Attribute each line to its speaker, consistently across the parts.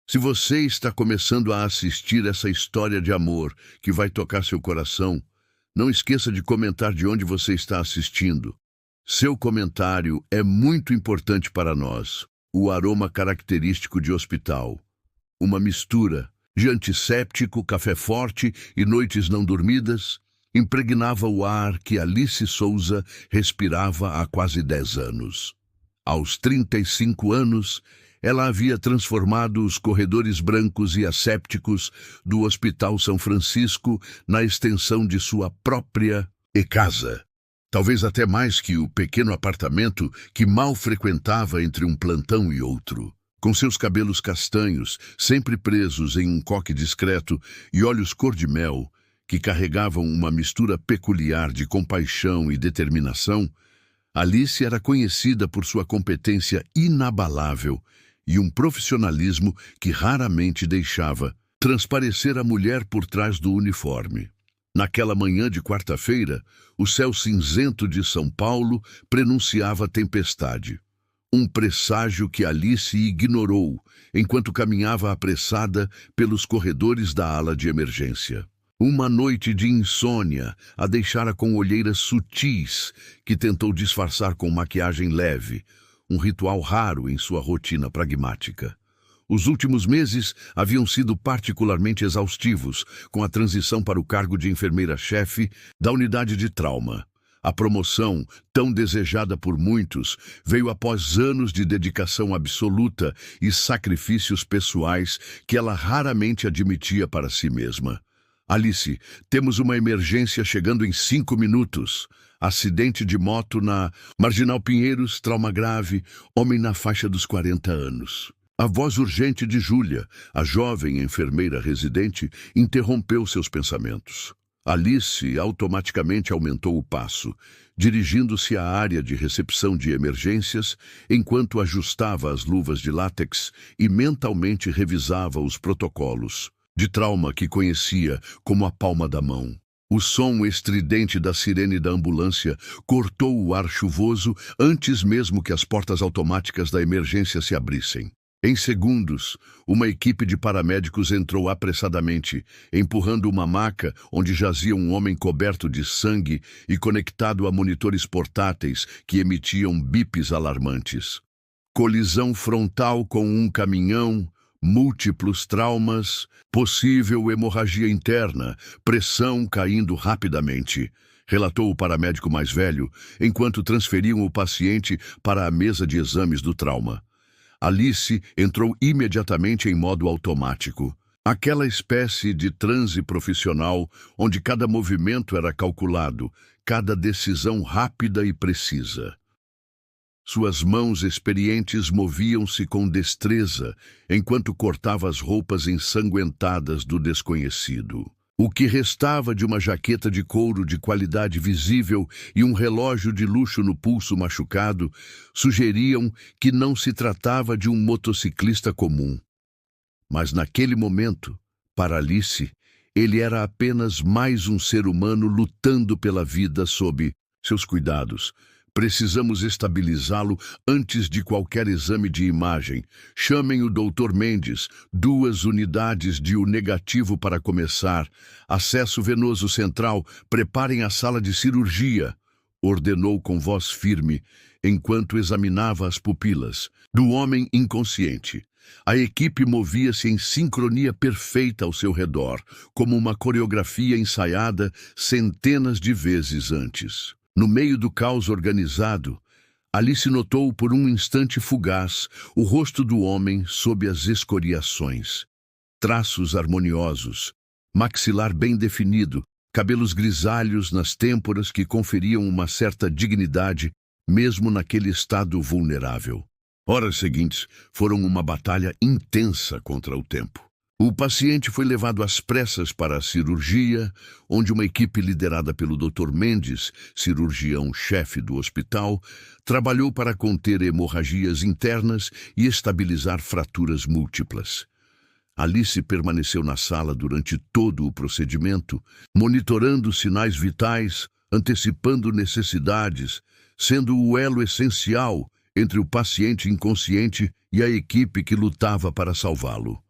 Speaker 1: Se você está começando a assistir essa história de amor que vai tocar seu coração, não esqueça de comentar de onde você está assistindo. Seu comentário é muito importante para nós. O aroma característico de hospital. Uma mistura de antisséptico, café forte e noites não dormidas impregnava o ar que Alice Souza respirava há quase 10 anos. Aos 35 anos, ela havia transformado os corredores brancos e assépticos do Hospital São Francisco na extensão de sua própria casa. Talvez até mais que o pequeno apartamento que mal frequentava entre um plantão e outro. Com seus cabelos castanhos, sempre presos em um coque discreto, e olhos cor-de-mel, que carregavam uma mistura peculiar de compaixão e determinação, Alice era conhecida por sua competência inabalável e um profissionalismo que raramente deixava transparecer a mulher por trás do uniforme. Naquela manhã de quarta-feira, o céu cinzento de São Paulo prenunciava tempestade. Um presságio que Alice ignorou enquanto caminhava apressada pelos corredores da ala de emergência. Uma noite de insônia a deixara com olheiras sutis que tentou disfarçar com maquiagem leve, um ritual raro em sua rotina pragmática. Os últimos meses haviam sido particularmente exaustivos, com a transição para o cargo de enfermeira-chefe da unidade de trauma. A promoção, tão desejada por muitos, veio após anos de dedicação absoluta e sacrifícios pessoais que ela raramente admitia para si mesma. Alice, temos uma emergência chegando em 5 minutos. Acidente de moto na Marginal Pinheiros, trauma grave, homem na faixa dos 40 anos. A voz urgente de Júlia, a jovem enfermeira residente, interrompeu seus pensamentos. Alice automaticamente aumentou o passo, dirigindo-se à área de recepção de emergências, enquanto ajustava as luvas de látex e mentalmente revisava os protocolos de trauma que conhecia como a palma da mão. O som estridente da sirene da ambulância cortou o ar chuvoso antes mesmo que as portas automáticas da emergência se abrissem. Em segundos, uma equipe de paramédicos entrou apressadamente, empurrando uma maca onde jazia um homem coberto de sangue e conectado a monitores portáteis que emitiam bips alarmantes. Colisão frontal com um caminhão, múltiplos traumas, possível hemorragia interna, pressão caindo rapidamente, relatou o paramédico mais velho, enquanto transferiam o paciente para a mesa de exames do trauma. Alice entrou imediatamente em modo automático. Aquela espécie de transe profissional onde cada movimento era calculado, cada decisão rápida e precisa. Suas mãos experientes moviam-se com destreza enquanto cortava as roupas ensanguentadas do desconhecido. O que restava de uma jaqueta de couro de qualidade visível e um relógio de luxo no pulso machucado sugeriam que não se tratava de um motociclista comum. Mas naquele momento, para Alice, ele era apenas mais um ser humano lutando pela vida sob seus cuidados. Precisamos estabilizá-lo antes de qualquer exame de imagem. Chamem o Dr. Mendes, 2 unidades de O negativo para começar. Acesso venoso central, preparem a sala de cirurgia, ordenou com voz firme, enquanto examinava as pupilas do homem inconsciente. A equipe movia-se em sincronia perfeita ao seu redor, como uma coreografia ensaiada centenas de vezes antes. No meio do caos organizado, Alice notou por um instante fugaz o rosto do homem sob as escoriações. Traços harmoniosos, maxilar bem definido, cabelos grisalhos nas têmporas que conferiam uma certa dignidade, mesmo naquele estado vulnerável. Horas seguintes foram uma batalha intensa contra o tempo. O paciente foi levado às pressas para a cirurgia, onde uma equipe liderada pelo Dr. Mendes, cirurgião-chefe do hospital, trabalhou para conter hemorragias internas e estabilizar fraturas múltiplas. Alice permaneceu na sala durante todo o procedimento, monitorando sinais vitais, antecipando necessidades, sendo o elo essencial entre o paciente inconsciente e a equipe que lutava para salvá-lo.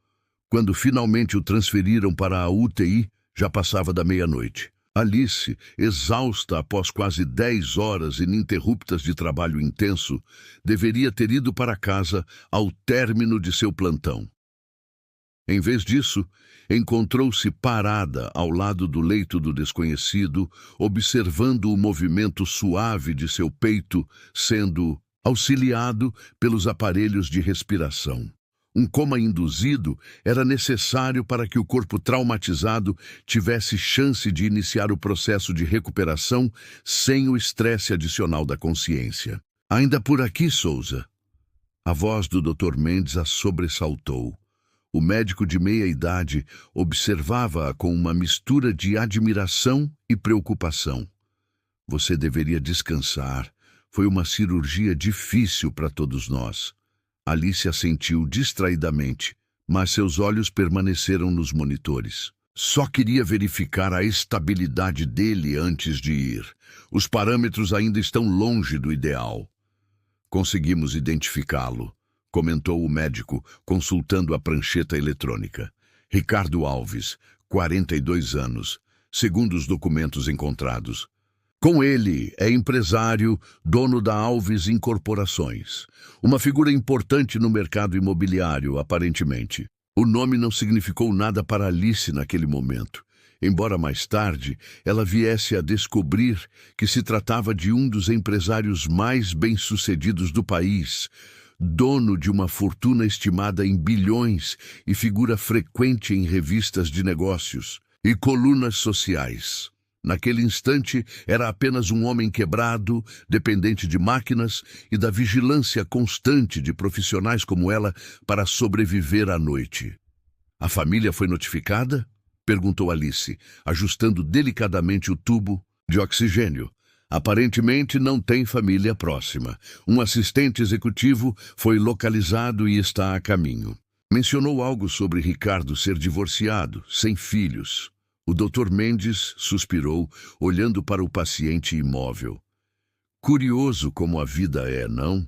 Speaker 1: Quando finalmente o transferiram para a UTI, já passava da meia-noite. Alice, exausta após quase 10 horas ininterruptas de trabalho intenso, deveria ter ido para casa ao término de seu plantão. Em vez disso, encontrou-se parada ao lado do leito do desconhecido, observando o movimento suave de seu peito sendo auxiliado pelos aparelhos de respiração. Um coma induzido era necessário para que o corpo traumatizado tivesse chance de iniciar o processo de recuperação sem o estresse adicional da consciência. Ainda por aqui, Souza. A voz do Dr. Mendes a sobressaltou. O médico de meia-idade observava-a com uma mistura de admiração e preocupação. Você deveria descansar. Foi uma cirurgia difícil para todos nós. Alice assentiu distraidamente, mas seus olhos permaneceram nos monitores. Só queria verificar a estabilidade dele antes de ir. Os parâmetros ainda estão longe do ideal. Conseguimos identificá-lo, comentou o médico, consultando a prancheta eletrônica. Ricardo Alves, 42 anos, segundo os documentos encontrados. Com ele, é empresário, dono da Alves Incorporações. Uma figura importante no mercado imobiliário, aparentemente. O nome não significou nada para Alice naquele momento, embora mais tarde ela viesse a descobrir que se tratava de um dos empresários mais bem-sucedidos do país, dono de uma fortuna estimada em bilhões e figura frequente em revistas de negócios e colunas sociais. Naquele instante, era apenas um homem quebrado, dependente de máquinas e da vigilância constante de profissionais como ela para sobreviver à noite. A família foi notificada? Perguntou Alice, ajustando delicadamente o tubo de oxigênio. Aparentemente não tem família próxima. Um assistente executivo foi localizado e está a caminho. Mencionou algo sobre Ricardo ser divorciado, sem filhos. O Dr. Mendes suspirou, olhando para o paciente imóvel. Curioso como a vida é, não?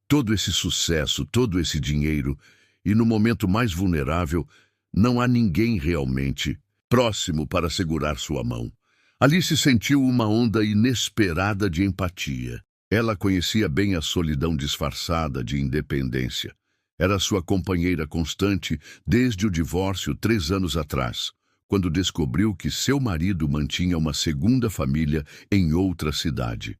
Speaker 1: Todo esse sucesso, todo esse dinheiro, e no momento mais vulnerável, não há ninguém realmente próximo para segurar sua mão. Alice sentiu uma onda inesperada de empatia. Ela conhecia bem a solidão disfarçada de independência. Era sua companheira constante desde o divórcio 3 anos atrás, quando descobriu que seu marido mantinha uma segunda família em outra cidade.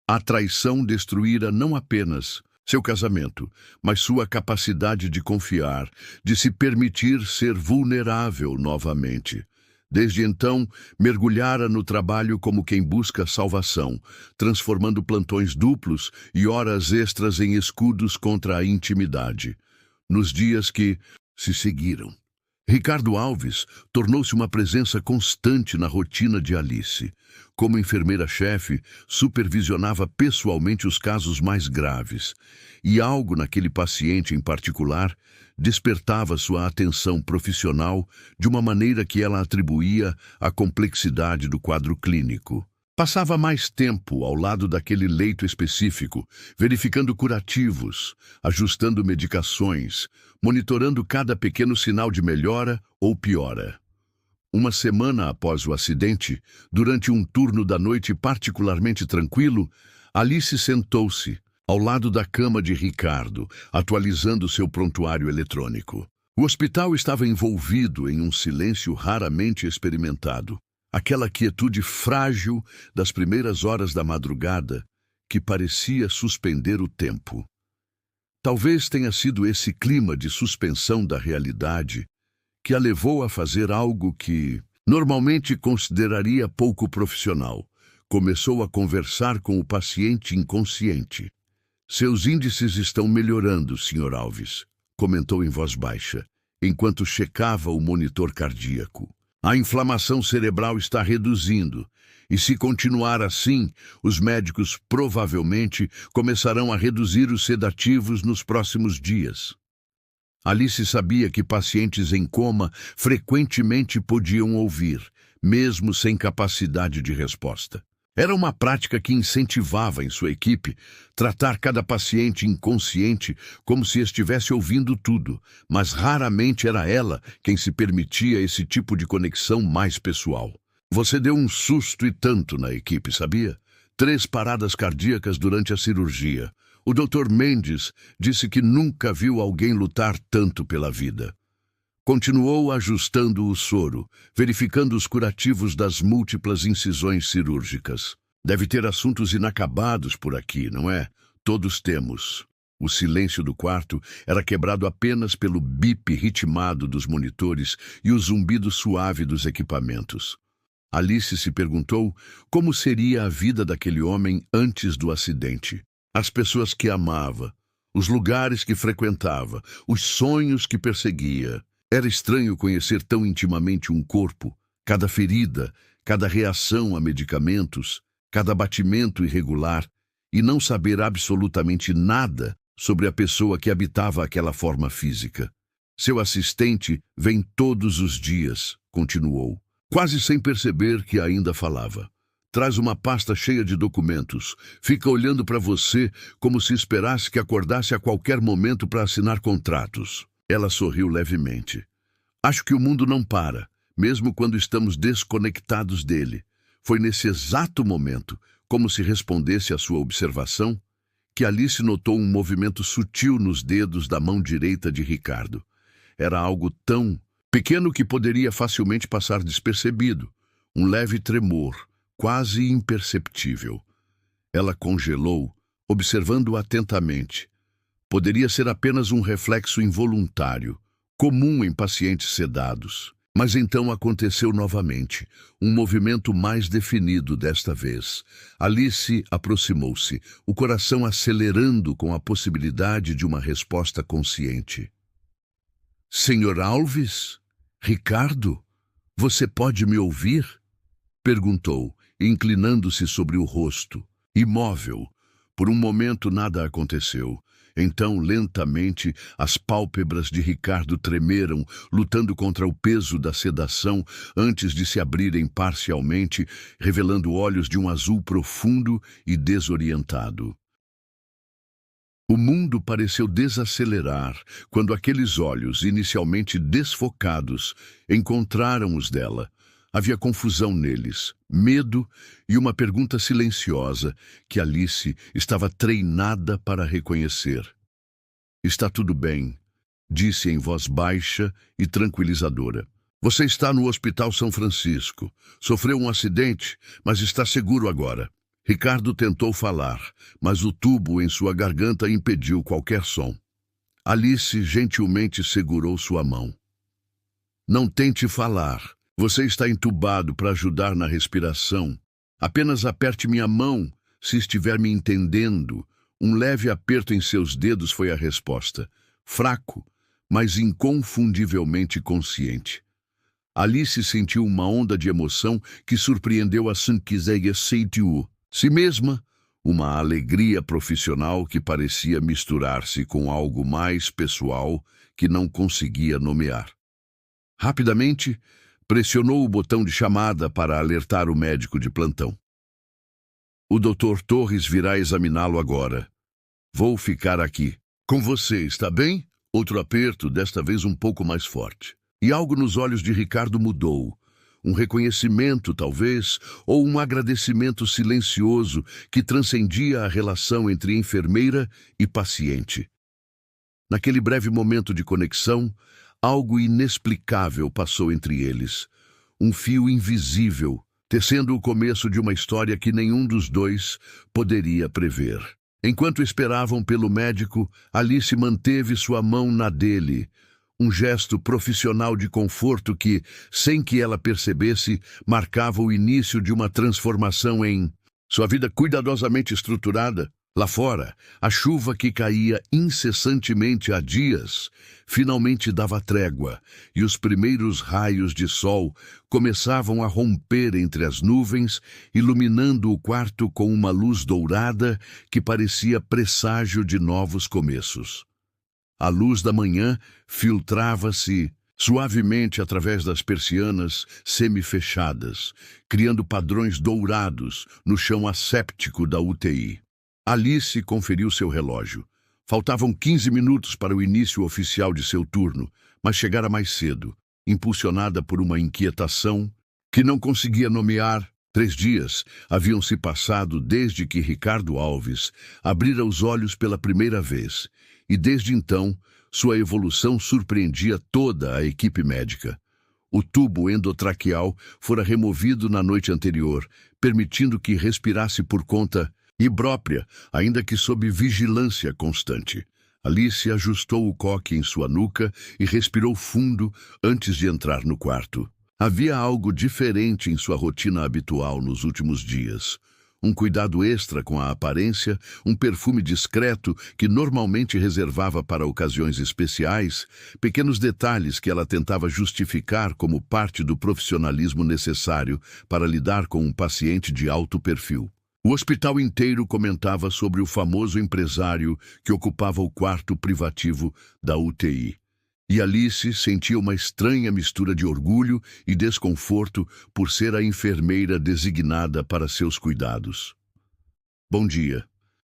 Speaker 1: A traição destruíra não apenas seu casamento, mas sua capacidade de confiar, de se permitir ser vulnerável novamente. Desde então, mergulhara no trabalho como quem busca salvação, transformando plantões duplos e horas extras em escudos contra a intimidade. Nos dias que se seguiram, Ricardo Alves tornou-se uma presença constante na rotina de Alice. Como enfermeira-chefe, supervisionava pessoalmente os casos mais graves, e algo naquele paciente em particular despertava sua atenção profissional de uma maneira que ela atribuía à complexidade do quadro clínico. Passava mais tempo ao lado daquele leito específico, verificando curativos, ajustando medicações, monitorando cada pequeno sinal de melhora ou piora. Uma semana após o acidente, durante um turno da noite particularmente tranquilo, Alice sentou-se ao lado da cama de Ricardo, atualizando seu prontuário eletrônico. O hospital estava envolvido em um silêncio raramente experimentado. Aquela quietude frágil das primeiras horas da madrugada que parecia suspender o tempo. Talvez tenha sido esse clima de suspensão da realidade que a levou a fazer algo que normalmente consideraria pouco profissional. Começou a conversar com o paciente inconsciente. Seus índices estão melhorando, Sr. Alves, comentou em voz baixa, enquanto checava o monitor cardíaco. A inflamação cerebral está reduzindo, e se continuar assim, os médicos provavelmente começarão a reduzir os sedativos nos próximos dias. Alice sabia que pacientes em coma frequentemente podiam ouvir, mesmo sem capacidade de resposta. Era uma prática que incentivava em sua equipe tratar cada paciente inconsciente como se estivesse ouvindo tudo, mas raramente era ela quem se permitia esse tipo de conexão mais pessoal. Você deu um susto e tanto na equipe, sabia? 3 paradas cardíacas durante a cirurgia. O Dr. Mendes disse que nunca viu alguém lutar tanto pela vida. Continuou ajustando o soro, verificando os curativos das múltiplas incisões cirúrgicas. Deve ter assuntos inacabados por aqui, não é? Todos temos. O silêncio do quarto era quebrado apenas pelo bip ritmado dos monitores e o zumbido suave dos equipamentos. Alice se perguntou como seria a vida daquele homem antes do acidente. As pessoas que amava, os lugares que frequentava, os sonhos que perseguia. Era estranho conhecer tão intimamente um corpo, cada ferida, cada reação a medicamentos, cada batimento irregular, e não saber absolutamente nada sobre a pessoa que habitava aquela forma física. Seu assistente vem todos os dias, continuou, quase sem perceber que ainda falava. Traz uma pasta cheia de documentos, fica olhando para você como se esperasse que acordasse a qualquer momento para assinar contratos. Ela sorriu levemente. Acho que o mundo não para, mesmo quando estamos desconectados dele. Foi nesse exato momento, como se respondesse à sua observação, que Alice notou um movimento sutil nos dedos da mão direita de Ricardo. Era algo tão pequeno que poderia facilmente passar despercebido. Um leve tremor, quase imperceptível. Ela congelou, observando-o atentamente. Poderia ser apenas um reflexo involuntário, comum em pacientes sedados. Mas então aconteceu novamente, um movimento mais definido desta vez. Alice aproximou-se, o coração acelerando com a possibilidade de uma resposta consciente. Senhor Alves? Ricardo? Você pode me ouvir? Perguntou, inclinando-se sobre o rosto, imóvel. Por um momento nada aconteceu. Então, lentamente, as pálpebras de Ricardo tremeram, lutando contra o peso da sedação, antes de se abrirem parcialmente, revelando olhos de um azul profundo e desorientado. O mundo pareceu desacelerar quando aqueles olhos, inicialmente desfocados, encontraram os dela. Havia confusão neles, medo e uma pergunta silenciosa que Alice estava treinada para reconhecer. Está tudo bem, disse em voz baixa e tranquilizadora. Você está no Hospital São Francisco. Sofreu um acidente, mas está seguro agora. Ricardo tentou falar, mas o tubo em sua garganta impediu qualquer som. Alice gentilmente segurou sua mão. Não tente falar. Você está entubado para ajudar na respiração. Apenas aperte minha mão, se estiver me entendendo. Um leve aperto em seus dedos foi a resposta. Fraco, mas inconfundivelmente consciente. Alice sentiu uma onda de emoção que surpreendeu a si mesma, uma alegria profissional que parecia misturar-se com algo mais pessoal que não conseguia nomear. Rapidamente, pressionou o botão de chamada para alertar o médico de plantão. O Dr. Torres virá examiná-lo agora. Vou ficar aqui. Com você, está bem? Outro aperto, desta vez um pouco mais forte. E algo nos olhos de Ricardo mudou. Um reconhecimento, talvez, ou um agradecimento silencioso que transcendia a relação entre enfermeira e paciente. Naquele breve momento de conexão, algo inexplicável passou entre eles. Um fio invisível, tecendo o começo de uma história que nenhum dos dois poderia prever. Enquanto esperavam pelo médico, Alice manteve sua mão na dele, um gesto profissional de conforto que, sem que ela percebesse, marcava o início de uma transformação em sua vida cuidadosamente estruturada. Lá fora, a chuva que caía incessantemente há dias finalmente dava trégua, e os primeiros raios de sol começavam a romper entre as nuvens, iluminando o quarto com uma luz dourada que parecia presságio de novos começos. A luz da manhã filtrava-se suavemente através das persianas semi-fechadas, criando padrões dourados no chão asséptico da UTI. Alice conferiu seu relógio. Faltavam 15 minutos para o início oficial de seu turno, mas chegara mais cedo, impulsionada por uma inquietação que não conseguia nomear. 3 dias haviam se passado desde que Ricardo Alves abrira os olhos pela primeira vez, e desde então sua evolução surpreendia toda a equipe médica. O tubo endotraqueal fora removido na noite anterior, permitindo que respirasse por conta própria, ainda que sob vigilância constante. Alice ajustou o coque em sua nuca e respirou fundo antes de entrar no quarto. Havia algo diferente em sua rotina habitual nos últimos dias. Um cuidado extra com a aparência, um perfume discreto que normalmente reservava para ocasiões especiais, pequenos detalhes que ela tentava justificar como parte do profissionalismo necessário para lidar com um paciente de alto perfil. O hospital inteiro comentava sobre o famoso empresário que ocupava o quarto privativo da UTI. E Alice sentia uma estranha mistura de orgulho e desconforto por ser a enfermeira designada para seus cuidados. "Bom dia",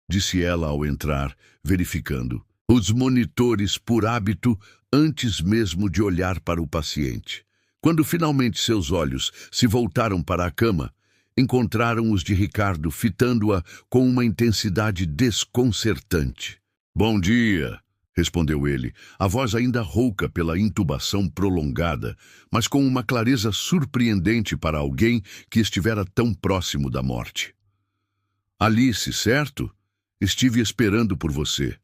Speaker 1: disse ela ao entrar, verificando os monitores por hábito antes mesmo de olhar para o paciente. Quando finalmente seus olhos se voltaram para a cama, encontraram os de Ricardo fitando-a com uma intensidade desconcertante. "Bom dia", respondeu ele, a voz ainda rouca pela intubação prolongada, mas com uma clareza surpreendente para alguém que estivera tão próximo da morte. "Alice, certo? Estive esperando por você."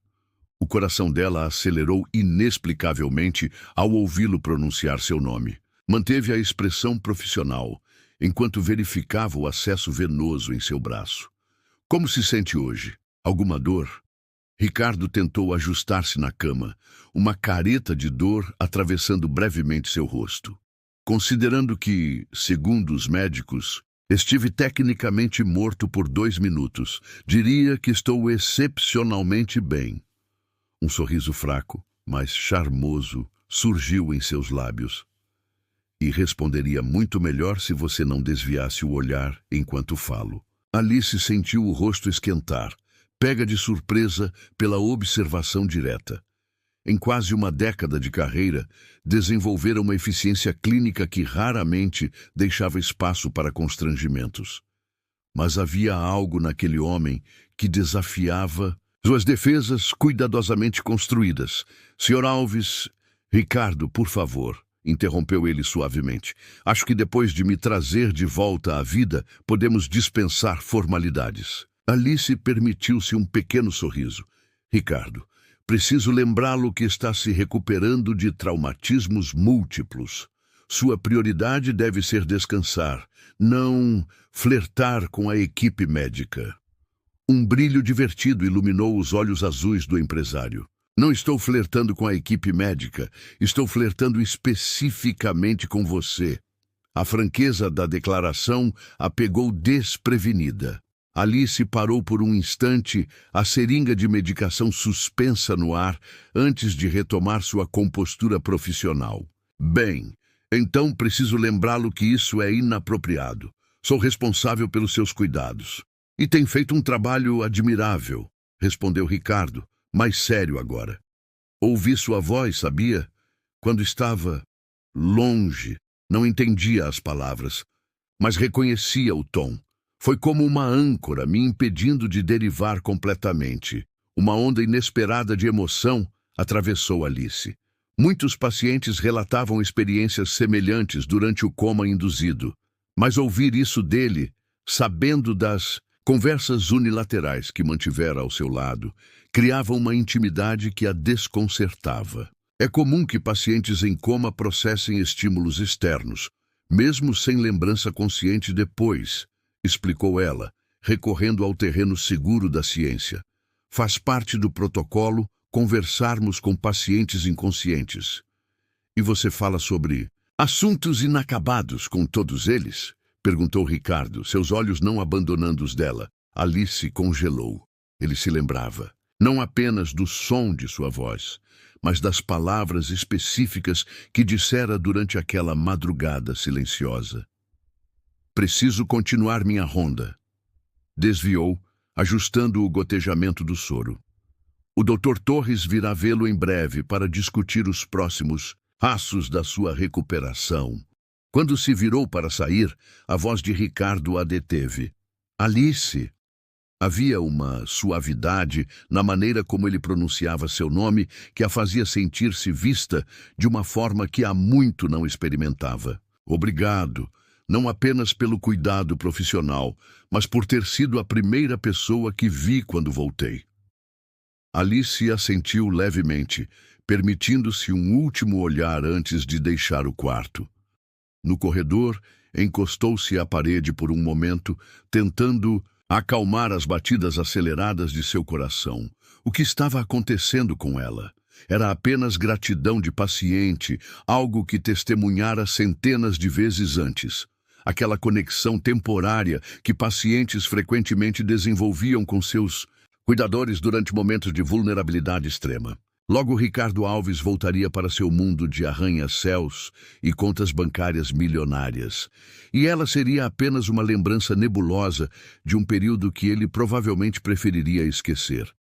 Speaker 1: O coração dela acelerou inexplicavelmente ao ouvi-lo pronunciar seu nome. Manteve a expressão profissional, enquanto verificava o acesso venoso em seu braço. "Como se sente hoje? Alguma dor?" Ricardo tentou ajustar-se na cama, uma careta de dor atravessando brevemente seu rosto. "Considerando que, segundo os médicos, estive tecnicamente morto por 2 minutos, diria que estou excepcionalmente bem." Um sorriso fraco, mas charmoso, surgiu em seus lábios. "E responderia muito melhor se você não desviasse o olhar enquanto falo." Alice sentiu o rosto esquentar, pega de surpresa pela observação direta. Em quase uma década de carreira, desenvolvera uma eficiência clínica que raramente deixava espaço para constrangimentos. Mas havia algo naquele homem que desafiava suas defesas cuidadosamente construídas. "Sr. Alves..." "Ricardo, por favor", interrompeu ele suavemente. "Acho que depois de me trazer de volta à vida, podemos dispensar formalidades." Alice permitiu-se um pequeno sorriso. "Ricardo, preciso lembrá-lo que está se recuperando de traumatismos múltiplos. Sua prioridade deve ser descansar, não flertar com a equipe médica." Um brilho divertido iluminou os olhos azuis do empresário. "Não estou flertando com a equipe médica, estou flertando especificamente com você." A franqueza da declaração a pegou desprevenida. Alice parou por um instante, a seringa de medicação suspensa no ar, antes de retomar sua compostura profissional. "Bem, então preciso lembrá-lo que isso é inapropriado. Sou responsável pelos seus cuidados." "E tem feito um trabalho admirável", respondeu Ricardo, mais sério agora. "Ouvi sua voz, sabia? Quando estava longe, não entendia as palavras, mas reconhecia o tom. Foi como uma âncora me impedindo de derivar completamente. Uma onda inesperada de emoção atravessou Alice. Muitos pacientes relatavam experiências semelhantes durante o coma induzido, mas ouvir isso dele, sabendo das conversas unilaterais que mantivera ao seu lado, criava uma intimidade que a desconcertava. "É comum que pacientes em coma processem estímulos externos, mesmo sem lembrança consciente depois", explicou ela, recorrendo ao terreno seguro da ciência. "Faz parte do protocolo conversarmos com pacientes inconscientes." "E você fala sobre assuntos inacabados com todos eles?" perguntou Ricardo, seus olhos não abandonando os dela. Alice congelou. Ele se lembrava. não apenas do som de sua voz, mas das palavras específicas que dissera durante aquela madrugada silenciosa. Preciso continuar minha ronda. Desviou, ajustando o gotejamento do soro. O Dr. Torres virá vê-lo em breve para discutir os próximos passos da sua recuperação. Quando se virou para sair, a voz de Ricardo a deteve. Alice. Havia uma suavidade na maneira como ele pronunciava seu nome que a fazia sentir-se vista de uma forma que há muito não experimentava. Obrigado, não apenas pelo cuidado profissional, mas por ter sido a primeira pessoa que vi quando voltei. Alice assentiu levemente, permitindo-se um último olhar antes de deixar o quarto. No corredor, encostou-se à parede por um momento, tentando acalmar as batidas aceleradas de seu coração. O que estava acontecendo com ela? Era apenas gratidão de paciente, algo que testemunhara centenas de vezes antes. Aquela conexão temporária que pacientes frequentemente desenvolviam com seus cuidadores durante momentos de vulnerabilidade extrema. Logo, Ricardo Alves voltaria para seu mundo de arranha-céus e contas bancárias milionárias. E ela seria apenas uma lembrança nebulosa de um período que ele provavelmente preferiria esquecer.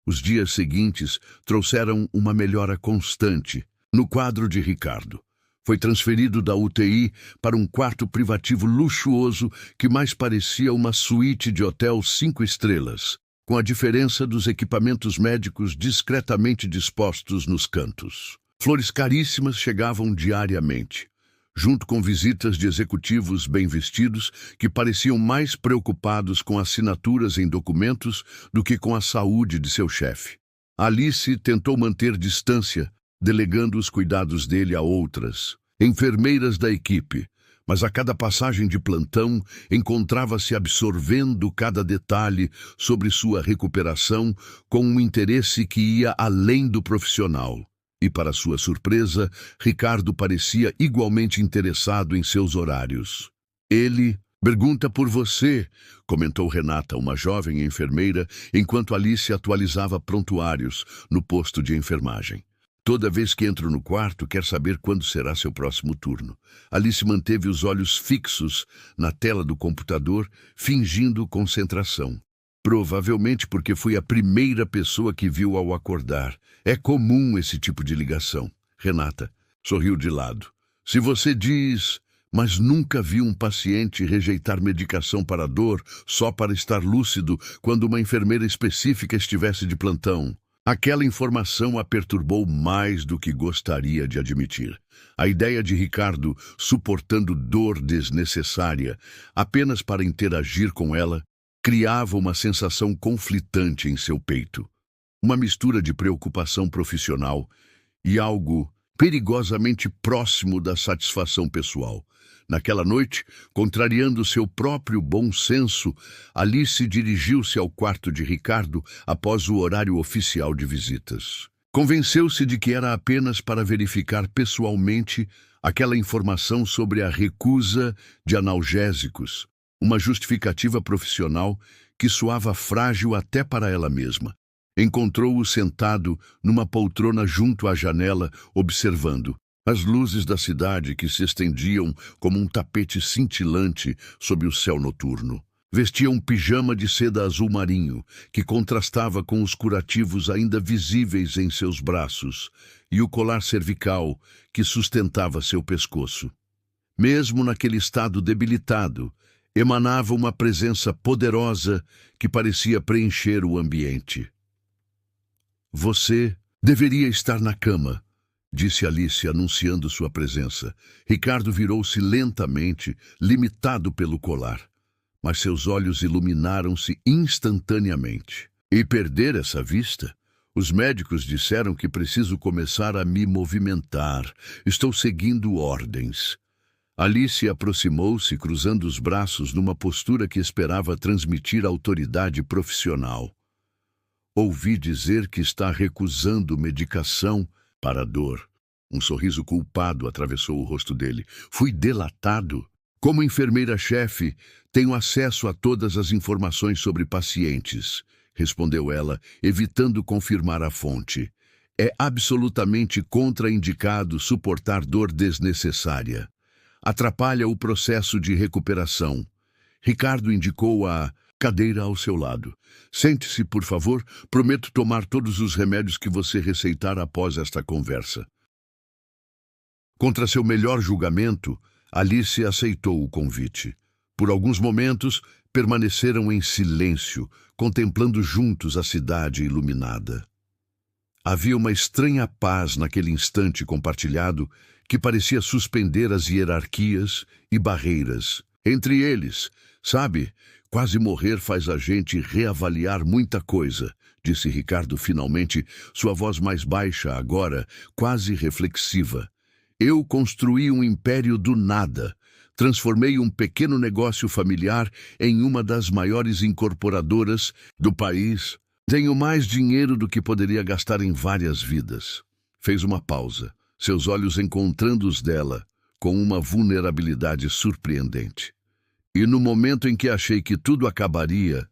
Speaker 1: Os dias seguintes trouxeram uma melhora constante no quadro de Ricardo. Foi transferido da UTI para um quarto privativo luxuoso que mais parecia uma suíte de hotel 5 estrelas. Com a diferença dos equipamentos médicos discretamente dispostos nos cantos. Flores caríssimas chegavam diariamente, junto com visitas de executivos bem vestidos que pareciam mais preocupados com assinaturas em documentos do que com a saúde de seu chefe. Alice tentou manter distância, delegando os cuidados dele a outras, enfermeiras da equipe, mas a cada passagem de plantão encontrava-se absorvendo cada detalhe sobre sua recuperação com um interesse que ia além do profissional. E, para sua surpresa, Ricardo parecia igualmente interessado em seus horários. Ele pergunta por você, comentou Renata, uma jovem enfermeira, enquanto Alice atualizava prontuários no posto de enfermagem. Toda vez que entro no quarto, quer saber quando será seu próximo turno. Alice manteve os olhos fixos na tela do computador, fingindo concentração. Provavelmente porque foi a primeira pessoa que viu ao acordar. É comum esse tipo de ligação. Renata sorriu de lado. Se você diz, mas nunca vi um paciente rejeitar medicação para dor só para estar lúcido quando uma enfermeira específica estivesse de plantão. Aquela informação a perturbou mais do que gostaria de admitir. A ideia de Ricardo suportando dor desnecessária apenas para interagir com ela criava uma sensação conflitante em seu peito. Uma mistura de preocupação profissional e algo perigosamente próximo da satisfação pessoal. Naquela noite, contrariando seu próprio bom senso, Alice dirigiu-se ao quarto de Ricardo após o horário oficial de visitas. Convenceu-se de que era apenas para verificar pessoalmente aquela informação sobre a recusa de analgésicos, uma justificativa profissional que soava frágil até para ela mesma. Encontrou-o sentado numa poltrona junto à janela, observando as luzes da cidade que se estendiam como um tapete cintilante sob o céu noturno. Vestia um pijama de seda azul marinho, que contrastava com os curativos ainda visíveis em seus braços, e o colar cervical que sustentava seu pescoço. Mesmo naquele estado debilitado, emanava uma presença poderosa que parecia preencher o ambiente. Você deveria estar na cama, disse Alice, anunciando sua presença. Ricardo virou-se lentamente, limitado pelo colar. Mas seus olhos iluminaram-se instantaneamente. E perder essa vista? Os médicos disseram que preciso começar a me movimentar. Estou seguindo ordens. Alice aproximou-se, cruzando os braços numa postura que esperava transmitir autoridade profissional. Ouvi dizer que está recusando medicação para a dor. Um sorriso culpado atravessou o rosto dele. Fui delatado. Como enfermeira-chefe, tenho acesso a todas as informações sobre pacientes. respondeu ela, evitando confirmar a fonte. É absolutamente contraindicado suportar dor desnecessária. Atrapalha o processo de recuperação. Ricardo indicou a cadeira ao seu lado. Sente-se, por favor. Prometo tomar todos os remédios que você receitar após esta conversa. Contra seu melhor julgamento, Alice aceitou o convite. Por alguns momentos, permaneceram em silêncio, contemplando juntos a cidade iluminada. Havia uma estranha paz naquele instante compartilhado que parecia suspender as hierarquias e barreiras entre eles. Sabe, quase morrer faz a gente reavaliar muita coisa, disse Ricardo finalmente, sua voz mais baixa agora, quase reflexiva. Eu construí um império do nada. Transformei um pequeno negócio familiar em uma das maiores incorporadoras do país. Tenho mais dinheiro do que poderia gastar em várias vidas. Fez uma pausa, seus olhos encontrando os dela, com uma vulnerabilidade surpreendente. E no momento em que achei que tudo acabaria,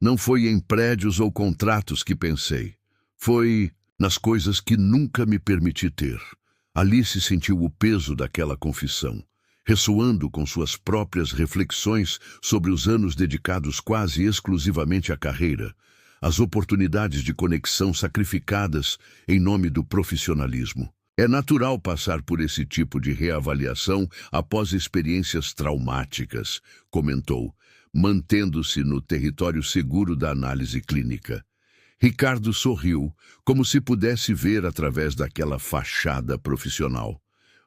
Speaker 1: não foi em prédios ou contratos que pensei. Foi nas coisas que nunca me permiti ter. Alice sentiu o peso daquela confissão, ressoando com suas próprias reflexões sobre os anos dedicados quase exclusivamente à carreira, as oportunidades de conexão sacrificadas em nome do profissionalismo. É natural passar por esse tipo de reavaliação após experiências traumáticas, comentou, mantendo-se no território seguro da análise clínica. Ricardo sorriu, como se pudesse ver através daquela fachada profissional.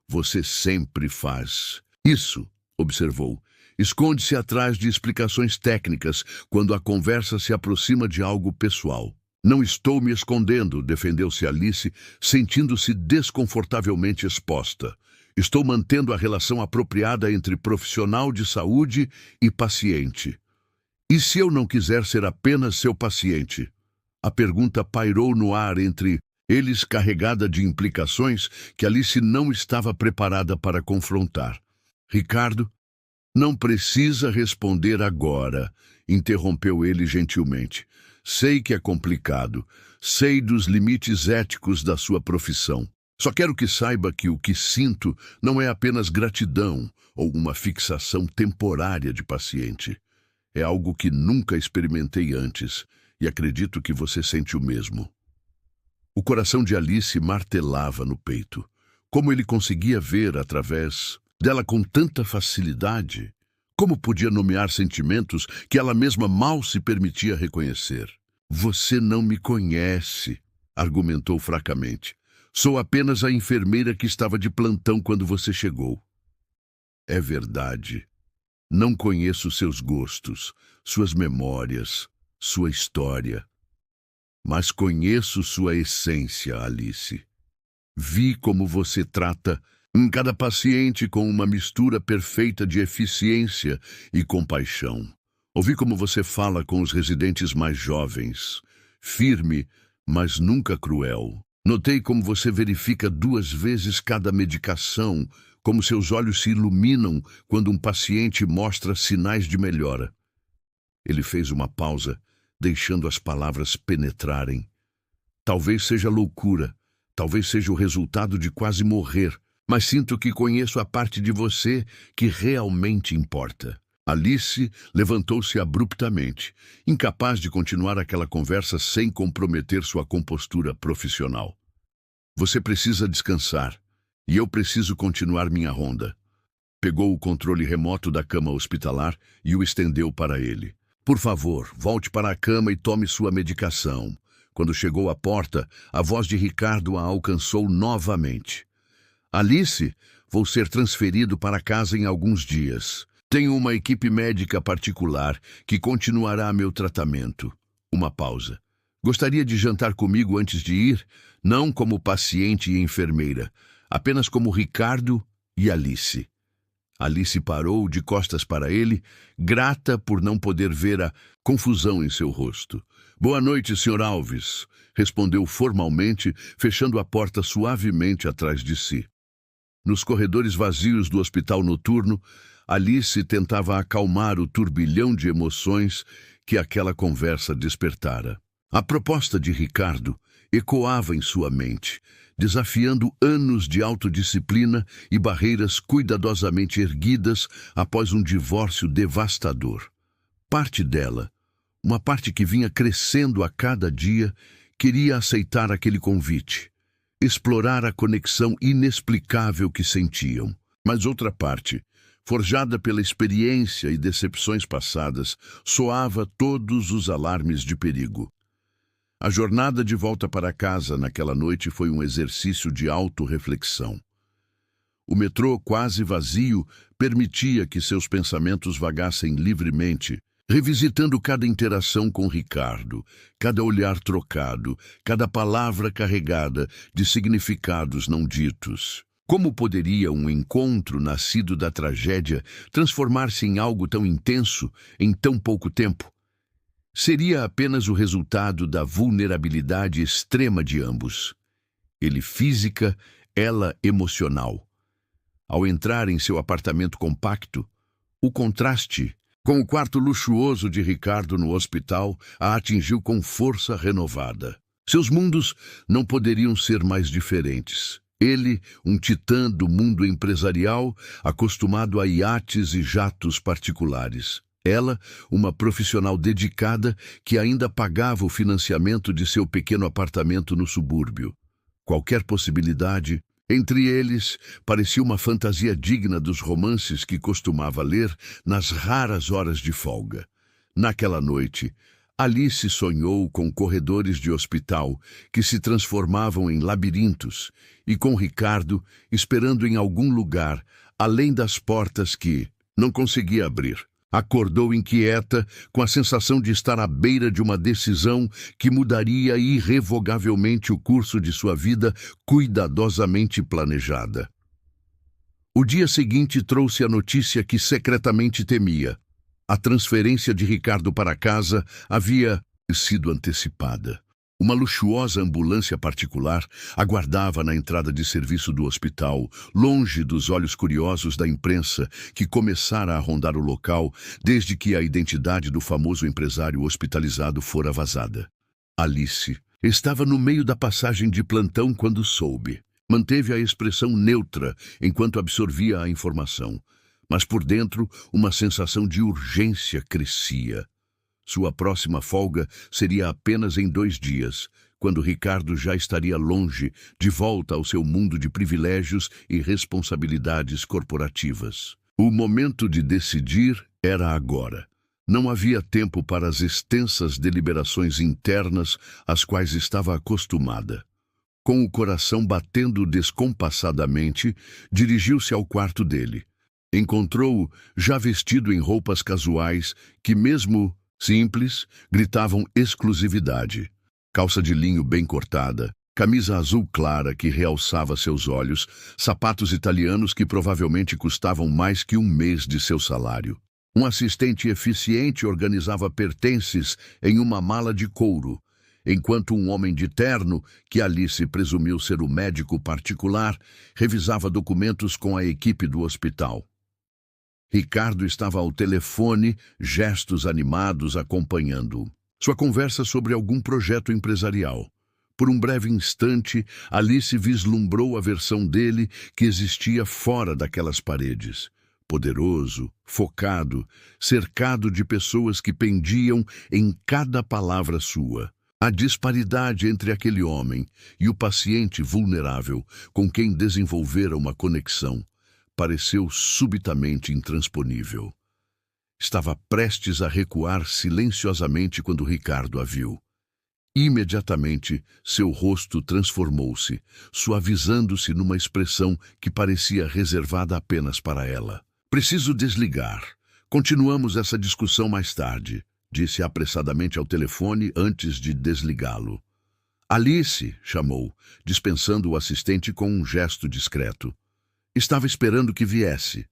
Speaker 1: Você sempre faz isso, observou. Esconde-se atrás de explicações técnicas quando a conversa se aproxima de algo pessoal. Não estou me escondendo, defendeu-se Alice, sentindo-se desconfortavelmente exposta. Estou mantendo a relação apropriada entre profissional de saúde e paciente. E se eu não quiser ser apenas seu paciente? A pergunta pairou no ar entre eles, carregada de implicações que Alice não estava preparada para confrontar. Ricardo, não precisa responder agora, interrompeu ele gentilmente. Sei que é complicado, sei dos limites éticos da sua profissão. Só quero que saiba que o que sinto não é apenas gratidão ou uma fixação temporária de paciente. É algo que nunca experimentei antes e acredito que você sente o mesmo. O coração de Alice martelava no peito. Como ele conseguia ver através dela com tanta facilidade? Como podia nomear sentimentos que ela mesma mal se permitia reconhecer? Você não me conhece, argumentou fracamente. Sou apenas a enfermeira que estava de plantão quando você chegou. É verdade. Não conheço seus gostos, suas memórias, sua história. Mas conheço sua essência, Alice. Vi como você trata cada paciente com uma mistura perfeita de eficiência e compaixão. Ouvi como você fala com os residentes mais jovens, firme, mas nunca cruel. Notei como você verifica 2 vezes cada medicação, como seus olhos se iluminam quando um paciente mostra sinais de melhora. Ele fez uma pausa, deixando as palavras penetrarem. Talvez seja loucura, talvez seja o resultado de quase morrer, mas sinto que conheço a parte de você que realmente importa. Alice levantou-se abruptamente, incapaz de continuar aquela conversa sem comprometer sua compostura profissional. Você precisa descansar, e eu preciso continuar minha ronda. Pegou o controle remoto da cama hospitalar e o estendeu para ele. Por favor, volte para a cama e tome sua medicação. Quando chegou à porta, a voz de Ricardo a alcançou novamente. Alice, vou ser transferido para casa em alguns dias. Tenho uma equipe médica particular que continuará meu tratamento. Uma pausa. Gostaria de jantar comigo antes de ir? Não como paciente e enfermeira, apenas como Ricardo e Alice. Alice parou de costas para ele, grata por não poder ver a confusão em seu rosto. Boa noite, Sr. Alves, respondeu formalmente, fechando a porta suavemente atrás de si. Nos corredores vazios do hospital noturno, Alice tentava acalmar o turbilhão de emoções que aquela conversa despertara. A proposta de Ricardo ecoava em sua mente, desafiando anos de autodisciplina e barreiras cuidadosamente erguidas após um divórcio devastador. Parte dela, uma parte que vinha crescendo a cada dia, queria aceitar aquele convite, explorar a conexão inexplicável que sentiam. Mas outra parte, forjada pela experiência e decepções passadas, soava todos os alarmes de perigo. A jornada de volta para casa naquela noite foi um exercício de autorreflexão. O metrô, quase vazio, permitia que seus pensamentos vagassem livremente, revisitando cada interação com Ricardo, cada olhar trocado, cada palavra carregada de significados não ditos. Como poderia um encontro nascido da tragédia transformar-se em algo tão intenso em tão pouco tempo? Seria apenas o resultado da vulnerabilidade extrema de ambos. Ele física, ela emocional. Ao entrar em seu apartamento compacto, o contraste com o quarto luxuoso de Ricardo no hospital a atingiu com força renovada. Seus mundos não poderiam ser mais diferentes. Ele, um titã do mundo empresarial, acostumado a iates e jatos particulares. Ela, uma profissional dedicada que ainda pagava o financiamento de seu pequeno apartamento no subúrbio. Qualquer possibilidade, entre eles, parecia uma fantasia digna dos romances que costumava ler nas raras horas de folga. Naquela noite, Alice sonhou com corredores de hospital que se transformavam em labirintos e com Ricardo esperando em algum lugar, além das portas que não conseguia abrir. Acordou inquieta, com a sensação de estar à beira de uma decisão que mudaria irrevogavelmente o curso de sua vida cuidadosamente planejada. O dia seguinte trouxe a notícia que secretamente temia. A transferência de Ricardo para casa havia sido antecipada. Uma luxuosa ambulância particular aguardava na entrada de serviço do hospital, longe dos olhos curiosos da imprensa que começara a rondar o local desde que a identidade do famoso empresário hospitalizado fora vazada. Alice estava no meio da passagem de plantão quando soube. Manteve a expressão neutra enquanto absorvia a informação, mas por dentro uma sensação de urgência crescia. Sua próxima folga seria apenas em 2 dias, quando Ricardo já estaria longe, de volta ao seu mundo de privilégios e responsabilidades corporativas. O momento de decidir era agora. Não havia tempo para as extensas deliberações internas às quais estava acostumada. Com o coração batendo descompassadamente, dirigiu-se ao quarto dele. Encontrou-o já vestido em roupas casuais que, mesmo simples, gritavam exclusividade. Calça de linho bem cortada, camisa azul clara que realçava seus olhos, sapatos italianos que provavelmente custavam mais que 1 mês de seu salário. Um assistente eficiente organizava pertences em uma mala de couro, enquanto um homem de terno, que Alice presumiu ser o médico particular, revisava documentos com a equipe do hospital. Ricardo estava ao telefone, gestos animados acompanhando-o. Sua conversa sobre algum projeto empresarial. Por um breve instante, Alice vislumbrou a versão dele que existia fora daquelas paredes. Poderoso, focado, cercado de pessoas que pendiam em cada palavra sua. A disparidade entre aquele homem e o paciente vulnerável com quem desenvolvera uma conexão pareceu subitamente intransponível. Estava prestes a recuar silenciosamente quando Ricardo a viu. Imediatamente, seu rosto transformou-se, suavizando-se numa expressão que parecia reservada apenas para ela. "Preciso desligar. Continuamos essa discussão mais tarde", disse apressadamente ao telefone antes de desligá-lo. "Alice", chamou, dispensando o assistente com um gesto discreto. "Estava esperando que viesse.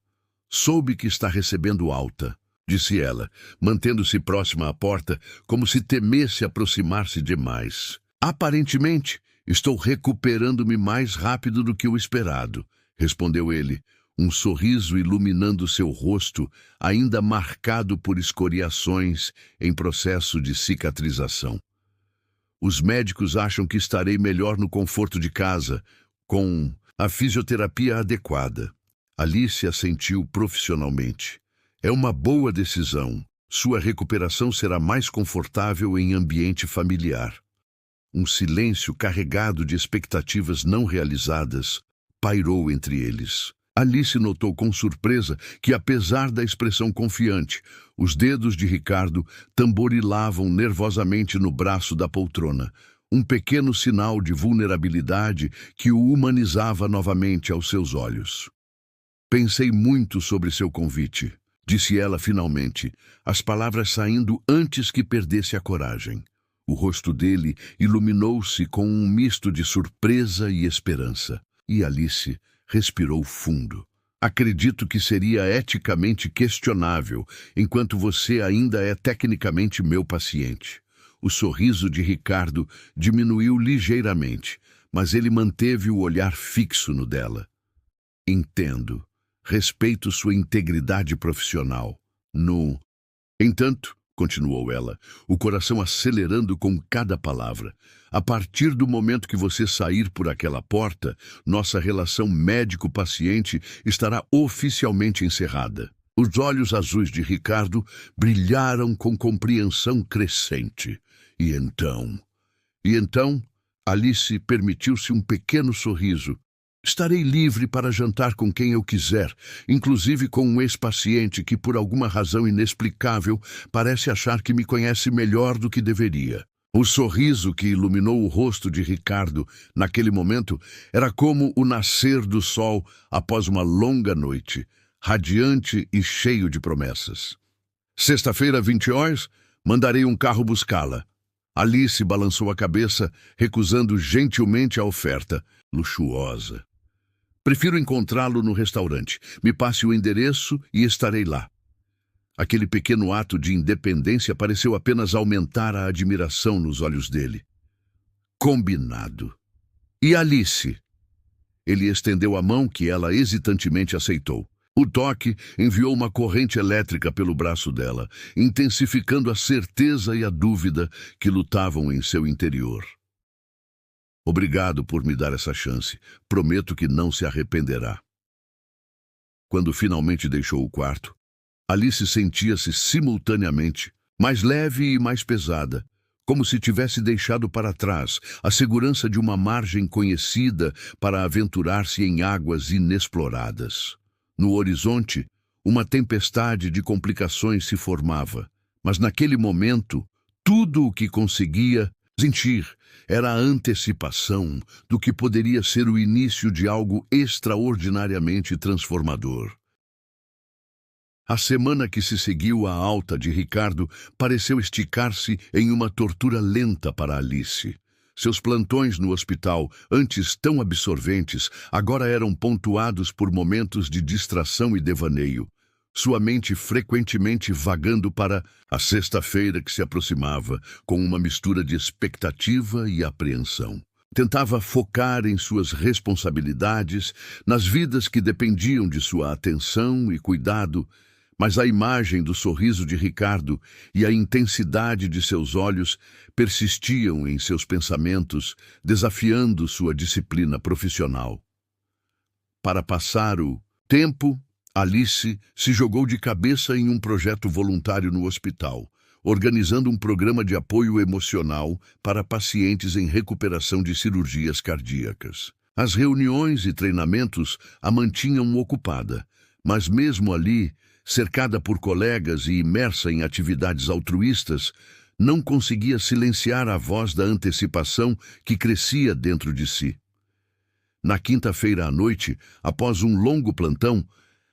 Speaker 1: Soube que está recebendo alta", disse ela, mantendo-se próxima à porta, como se temesse aproximar-se demais. "Aparentemente, estou recuperando-me mais rápido do que o esperado", respondeu ele, um sorriso iluminando seu rosto, ainda marcado por escoriações em processo de cicatrização. Os médicos acham que estarei melhor no conforto de casa, com a fisioterapia adequada. Alice assentiu profissionalmente. É uma boa decisão. Sua recuperação será mais confortável em ambiente familiar. Um silêncio carregado de expectativas não realizadas pairou entre eles. Alice notou com surpresa que, apesar da expressão confiante, os dedos de Ricardo tamborilavam nervosamente no braço da poltrona, um pequeno sinal de vulnerabilidade que o humanizava novamente aos seus olhos. Pensei muito sobre seu convite, disse ela finalmente, as palavras saindo antes que perdesse a coragem. O rosto dele iluminou-se com um misto de surpresa e esperança, e Alice respirou fundo. Acredito que seria eticamente questionável, enquanto você ainda é tecnicamente meu paciente. O sorriso de Ricardo diminuiu ligeiramente, mas ele manteve o olhar fixo no dela. Entendo. Respeito sua integridade profissional. No entanto, continuou ela, o coração acelerando com cada palavra, a partir do momento que você sair por aquela porta, nossa relação médico-paciente estará oficialmente encerrada. Os olhos azuis de Ricardo brilharam com compreensão crescente. E então, Alice permitiu-se um pequeno sorriso. Estarei livre para jantar com quem eu quiser, inclusive com um ex-paciente que, por alguma razão inexplicável, parece achar que me conhece melhor do que deveria. O sorriso que iluminou o rosto de Ricardo naquele momento era como o nascer do sol após uma longa noite, radiante e cheio de promessas. Sexta-feira, 20 horas, mandarei um carro buscá-la. Alice balançou a cabeça, recusando gentilmente a oferta, luxuosa. Prefiro encontrá-lo no restaurante. Me passe o endereço e estarei lá. Aquele pequeno ato de independência pareceu apenas aumentar a admiração nos olhos dele. Combinado. E Alice? Ele estendeu a mão que ela hesitantemente aceitou. O toque enviou uma corrente elétrica pelo braço dela, intensificando a certeza e a dúvida que lutavam em seu interior. Obrigado por me dar essa chance. Prometo que não se arrependerá. Quando finalmente deixou o quarto, Alice sentia-se simultaneamente mais leve e mais pesada, como se tivesse deixado para trás a segurança de uma margem conhecida para aventurar-se em águas inexploradas. No horizonte, uma tempestade de complicações se formava, mas naquele momento, tudo o que conseguia sentir era a antecipação do que poderia ser o início de algo extraordinariamente transformador. A semana que se seguiu à alta de Ricardo pareceu esticar-se em uma tortura lenta para Alice. Seus plantões no hospital, antes tão absorventes, agora eram pontuados por momentos de distração e devaneio, sua mente frequentemente vagando para a sexta-feira que se aproximava, com uma mistura de expectativa e apreensão. Tentava focar em suas responsabilidades, nas vidas que dependiam de sua atenção e cuidado, mas a imagem do sorriso de Ricardo e a intensidade de seus olhos persistiam em seus pensamentos, desafiando sua disciplina profissional. Para passar o tempo, Alice se jogou de cabeça em um projeto voluntário no hospital, organizando um programa de apoio emocional para pacientes em recuperação de cirurgias cardíacas. As reuniões e treinamentos a mantinham ocupada, mas mesmo ali, cercada por colegas e imersa em atividades altruístas, não conseguia silenciar a voz da antecipação que crescia dentro de si. Na quinta-feira à noite, após um longo plantão,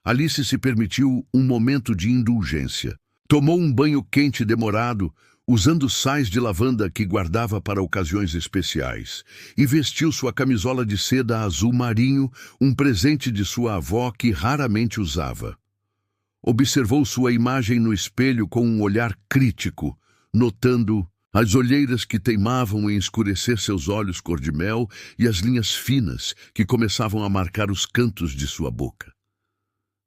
Speaker 1: Alice se permitiu um momento de indulgência. Tomou um banho quente demorado, usando sais de lavanda que guardava para ocasiões especiais, e vestiu sua camisola de seda azul marinho, um presente de sua avó que raramente usava. Observou sua imagem no espelho com um olhar crítico, notando As olheiras que teimavam em escurecer seus olhos cor-de-mel e as linhas finas que começavam a marcar os cantos de sua boca.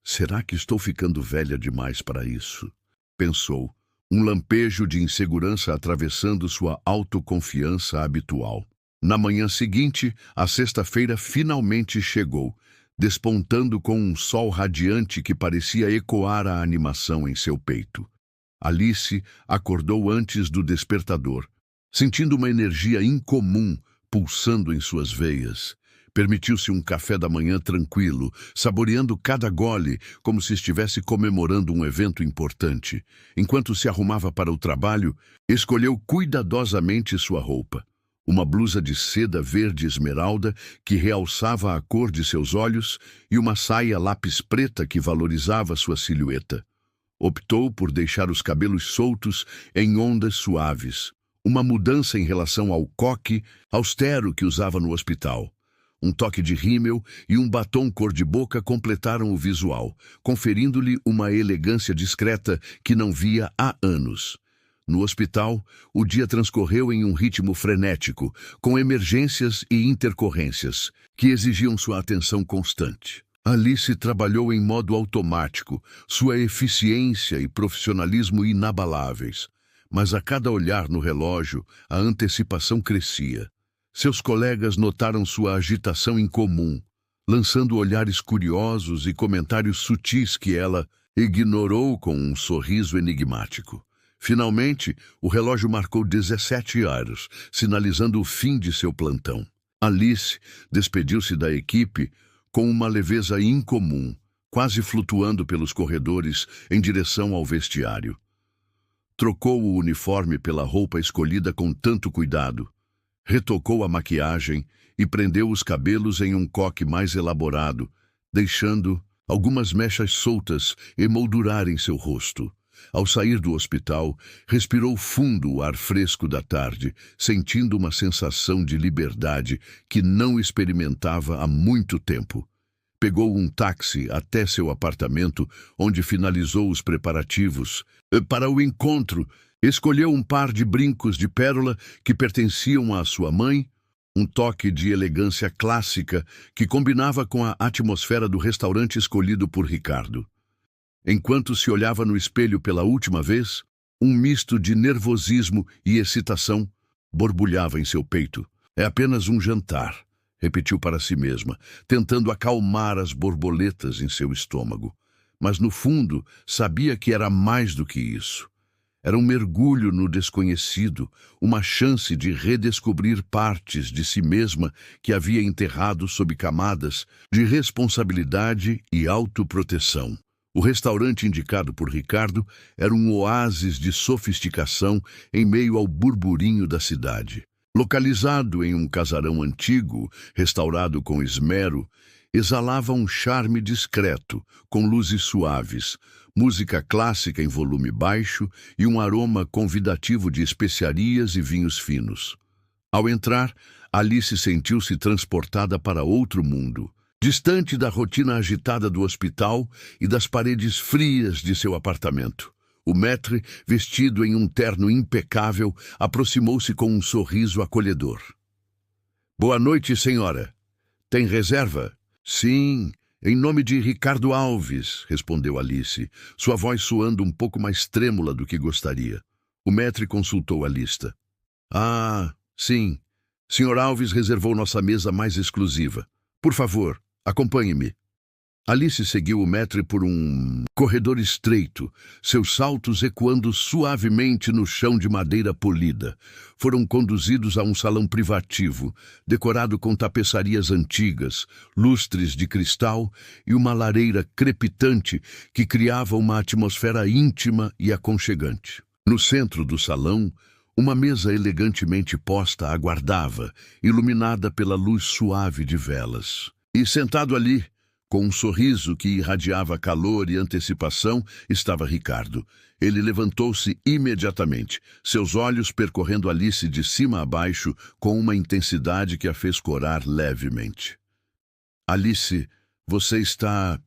Speaker 1: Será que estou ficando velha demais para isso? Pensou, um lampejo de insegurança atravessando sua autoconfiança habitual. Na manhã seguinte, a sexta-feira finalmente chegou, despontando com um sol radiante que parecia ecoar a animação em seu peito. Alice acordou antes do despertador, sentindo uma energia incomum pulsando em suas veias. Permitiu-se um café da manhã tranquilo, saboreando cada gole como se estivesse comemorando um evento importante. Enquanto se arrumava para o trabalho, escolheu cuidadosamente sua roupa. Uma blusa de seda verde esmeralda que realçava a cor de seus olhos e uma saia lápis preta que valorizava sua silhueta. Optou por deixar os cabelos soltos em ondas suaves, uma mudança em relação ao coque austero que usava no hospital. Um toque de rímel e um batom cor-de-boca completaram o visual, conferindo-lhe uma elegância discreta que não via há anos. No hospital, o dia transcorreu em um ritmo frenético, com emergências e intercorrências, que exigiam sua atenção constante. Alice trabalhou em modo automático, sua eficiência e profissionalismo inabaláveis. Mas a cada olhar no relógio, a antecipação crescia. Seus colegas notaram sua agitação incomum, lançando olhares curiosos e comentários sutis que ela ignorou com um sorriso enigmático. Finalmente, o relógio marcou 17 horas, sinalizando o fim de seu plantão. Alice despediu-se da equipe com uma leveza incomum, quase flutuando pelos corredores em direção ao vestiário. Trocou o uniforme pela roupa escolhida com tanto cuidado, retocou a maquiagem e prendeu os cabelos em um coque mais elaborado, deixando algumas mechas soltas emoldurarem seu rosto. Ao sair do hospital, respirou fundo o ar fresco da tarde, sentindo uma sensação de liberdade que não experimentava há muito tempo. Pegou um táxi até seu apartamento, onde finalizou os preparativos. Para o encontro, escolheu um par de brincos de pérola que pertenciam à sua mãe, um toque de elegância clássica que combinava com a atmosfera do restaurante escolhido por Ricardo. Enquanto se olhava no espelho pela última vez, um misto de nervosismo e excitação borbulhava em seu peito. É apenas um jantar, repetiu para si mesma, tentando acalmar as borboletas em seu estômago. Mas no fundo, sabia que era mais do que isso. Era um mergulho no desconhecido, uma chance de redescobrir partes de si mesma que havia enterrado sob camadas de responsabilidade e autoproteção. O restaurante indicado por Ricardo era um oásis de sofisticação em meio ao burburinho da cidade. Localizado em um casarão antigo, restaurado com esmero, exalava um charme discreto, com luzes suaves, música clássica em volume baixo e um aroma convidativo de especiarias e vinhos finos. Ao entrar, Alice sentiu-se transportada para outro mundo. Distante da rotina agitada do hospital e das paredes frias de seu apartamento. O maître, vestido em um terno impecável, aproximou-se com um sorriso acolhedor. "Boa noite, senhora. Tem reserva?" "Sim, em nome de Ricardo Alves", respondeu Alice, sua voz soando um pouco mais trêmula do que gostaria. O maître consultou a lista. "Ah, sim. Sr. Alves reservou nossa mesa mais exclusiva. Por favor, acompanhe-me." Alice seguiu o maître por um corredor estreito, seus saltos ecoando suavemente no chão de madeira polida. Foram conduzidos a um salão privativo, decorado com tapeçarias antigas, lustres de cristal e uma lareira crepitante que criava uma atmosfera íntima e aconchegante. No centro do salão, uma mesa elegantemente posta aguardava, iluminada pela luz suave de velas. E sentado ali, com um sorriso que irradiava calor e antecipação, estava Ricardo. Ele levantou-se imediatamente, seus olhos percorrendo Alice de cima a baixo com uma intensidade que a fez corar levemente. "Alice, você está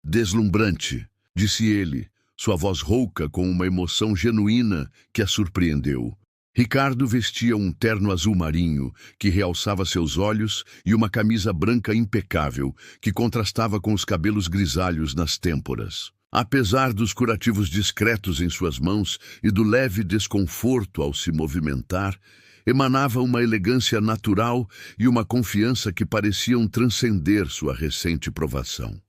Speaker 1: deslumbrante", disse ele, sua voz rouca com uma emoção genuína que a surpreendeu. Ricardo vestia um terno azul marinho, que realçava seus olhos, e uma camisa branca impecável, que contrastava com os cabelos grisalhos nas têmporas. Apesar dos curativos discretos em suas mãos e do leve desconforto ao se movimentar, emanava uma elegância natural e uma confiança que pareciam transcender sua recente provação.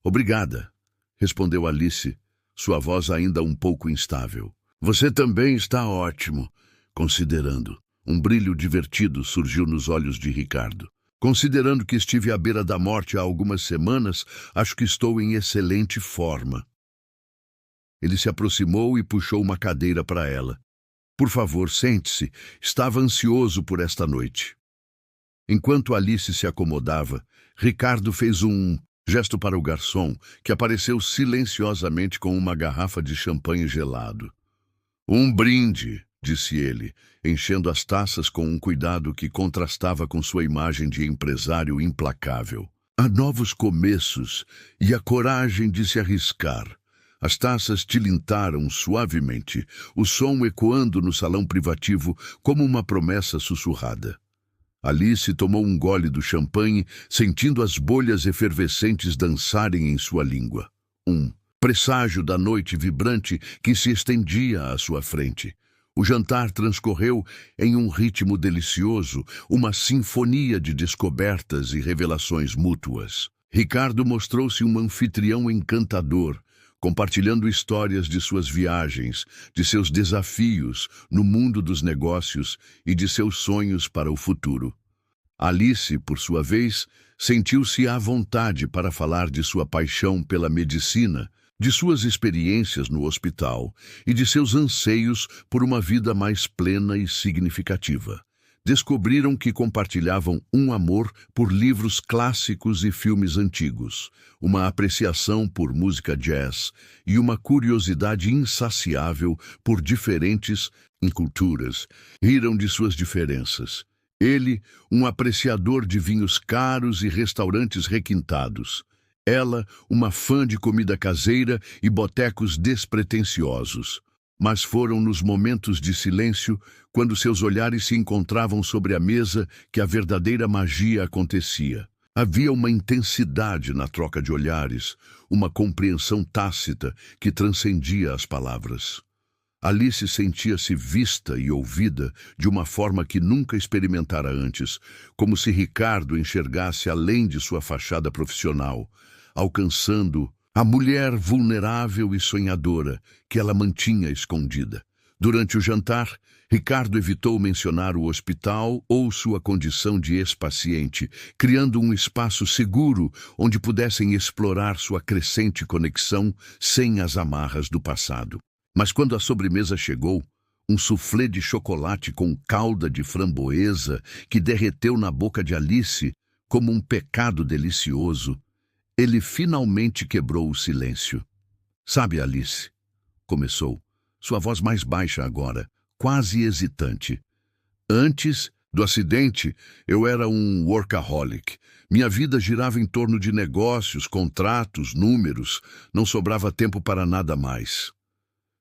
Speaker 1: "Obrigada", respondeu Alice, sua voz ainda um pouco instável. "Você também está ótimo, considerando." Um brilho divertido surgiu nos olhos de Ricardo. "Considerando que estive à beira da morte há algumas semanas, acho que estou em excelente forma." Ele se aproximou e puxou uma cadeira para ela. "Por favor, sente-se. Estava ansioso por esta noite." Enquanto Alice se acomodava, Ricardo fez um gesto para o garçom, que apareceu silenciosamente com uma garrafa de champanhe gelado. "Um brinde", disse ele, enchendo as taças com um cuidado que contrastava com sua imagem de empresário implacável. "Há novos começos e a coragem de se arriscar." As taças tilintaram suavemente, o som ecoando no salão privativo como uma promessa sussurrada. Alice tomou um gole do champanhe, sentindo as bolhas efervescentes dançarem em sua língua. Um presságio da noite vibrante que se estendia à sua frente. O jantar transcorreu em um ritmo delicioso, uma sinfonia de descobertas e revelações mútuas. Ricardo mostrou-se um anfitrião encantador, compartilhando histórias de suas viagens, de seus desafios no mundo dos negócios e de seus sonhos para o futuro. Alice, por sua vez, sentiu-se à vontade para falar de sua paixão pela medicina, de suas experiências no hospital e de seus anseios por uma vida mais plena e significativa. Descobriram que compartilhavam um amor por livros clássicos e filmes antigos, uma apreciação por música jazz e uma curiosidade insaciável por diferentes culturas. Riram de suas diferenças. Ele, um apreciador de vinhos caros e restaurantes requintados. Ela, uma fã de comida caseira e botecos despretensiosos. Mas foram nos momentos de silêncio, quando seus olhares se encontravam sobre a mesa, que a verdadeira magia acontecia. Havia uma intensidade na troca de olhares, uma compreensão tácita que transcendia as palavras. Alice sentia-se vista e ouvida de uma forma que nunca experimentara antes, como se Ricardo enxergasse além de sua fachada profissional, alcançando a mulher vulnerável e sonhadora que ela mantinha escondida. Durante o jantar, Ricardo evitou mencionar o hospital ou sua condição de ex-paciente, criando um espaço seguro onde pudessem explorar sua crescente conexão sem as amarras do passado. Mas quando a sobremesa chegou, um soufflé de chocolate com calda de framboesa que derreteu na boca de Alice como um pecado delicioso, ele finalmente quebrou o silêncio. "Sabe, Alice", começou, sua voz mais baixa agora, quase hesitante. "Antes do acidente, eu era um workaholic. Minha vida girava em torno de negócios, contratos, números. Não sobrava tempo para nada mais."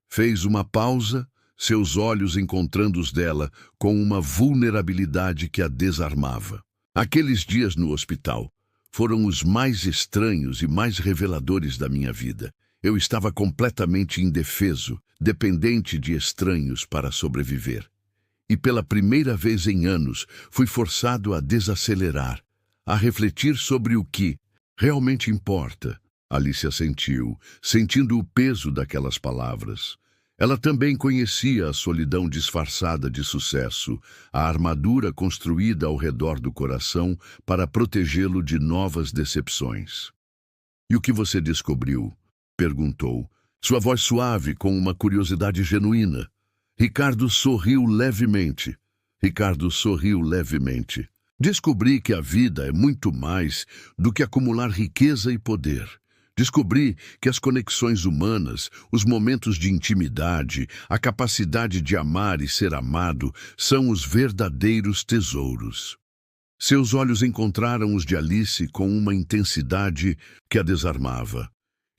Speaker 1: Fez uma pausa, seus olhos encontrando os dela com uma vulnerabilidade que a desarmava. "Aqueles dias no hospital foram os mais estranhos e mais reveladores da minha vida. Eu estava completamente indefeso, dependente de estranhos para sobreviver. E pela primeira vez em anos, fui forçado a desacelerar, a refletir sobre o que realmente importa." Alice assentiu, sentindo o peso daquelas palavras. Ela também conhecia a solidão disfarçada de sucesso, a armadura construída ao redor do coração para protegê-lo de novas decepções. "E o que você descobriu?" perguntou, sua voz suave com uma curiosidade genuína. Ricardo sorriu levemente. "Descobri que a vida é muito mais do que acumular riqueza e poder. Descobri que as conexões humanas, os momentos de intimidade, a capacidade de amar e ser amado são os verdadeiros tesouros." Seus olhos encontraram os de Alice com uma intensidade que a desarmava.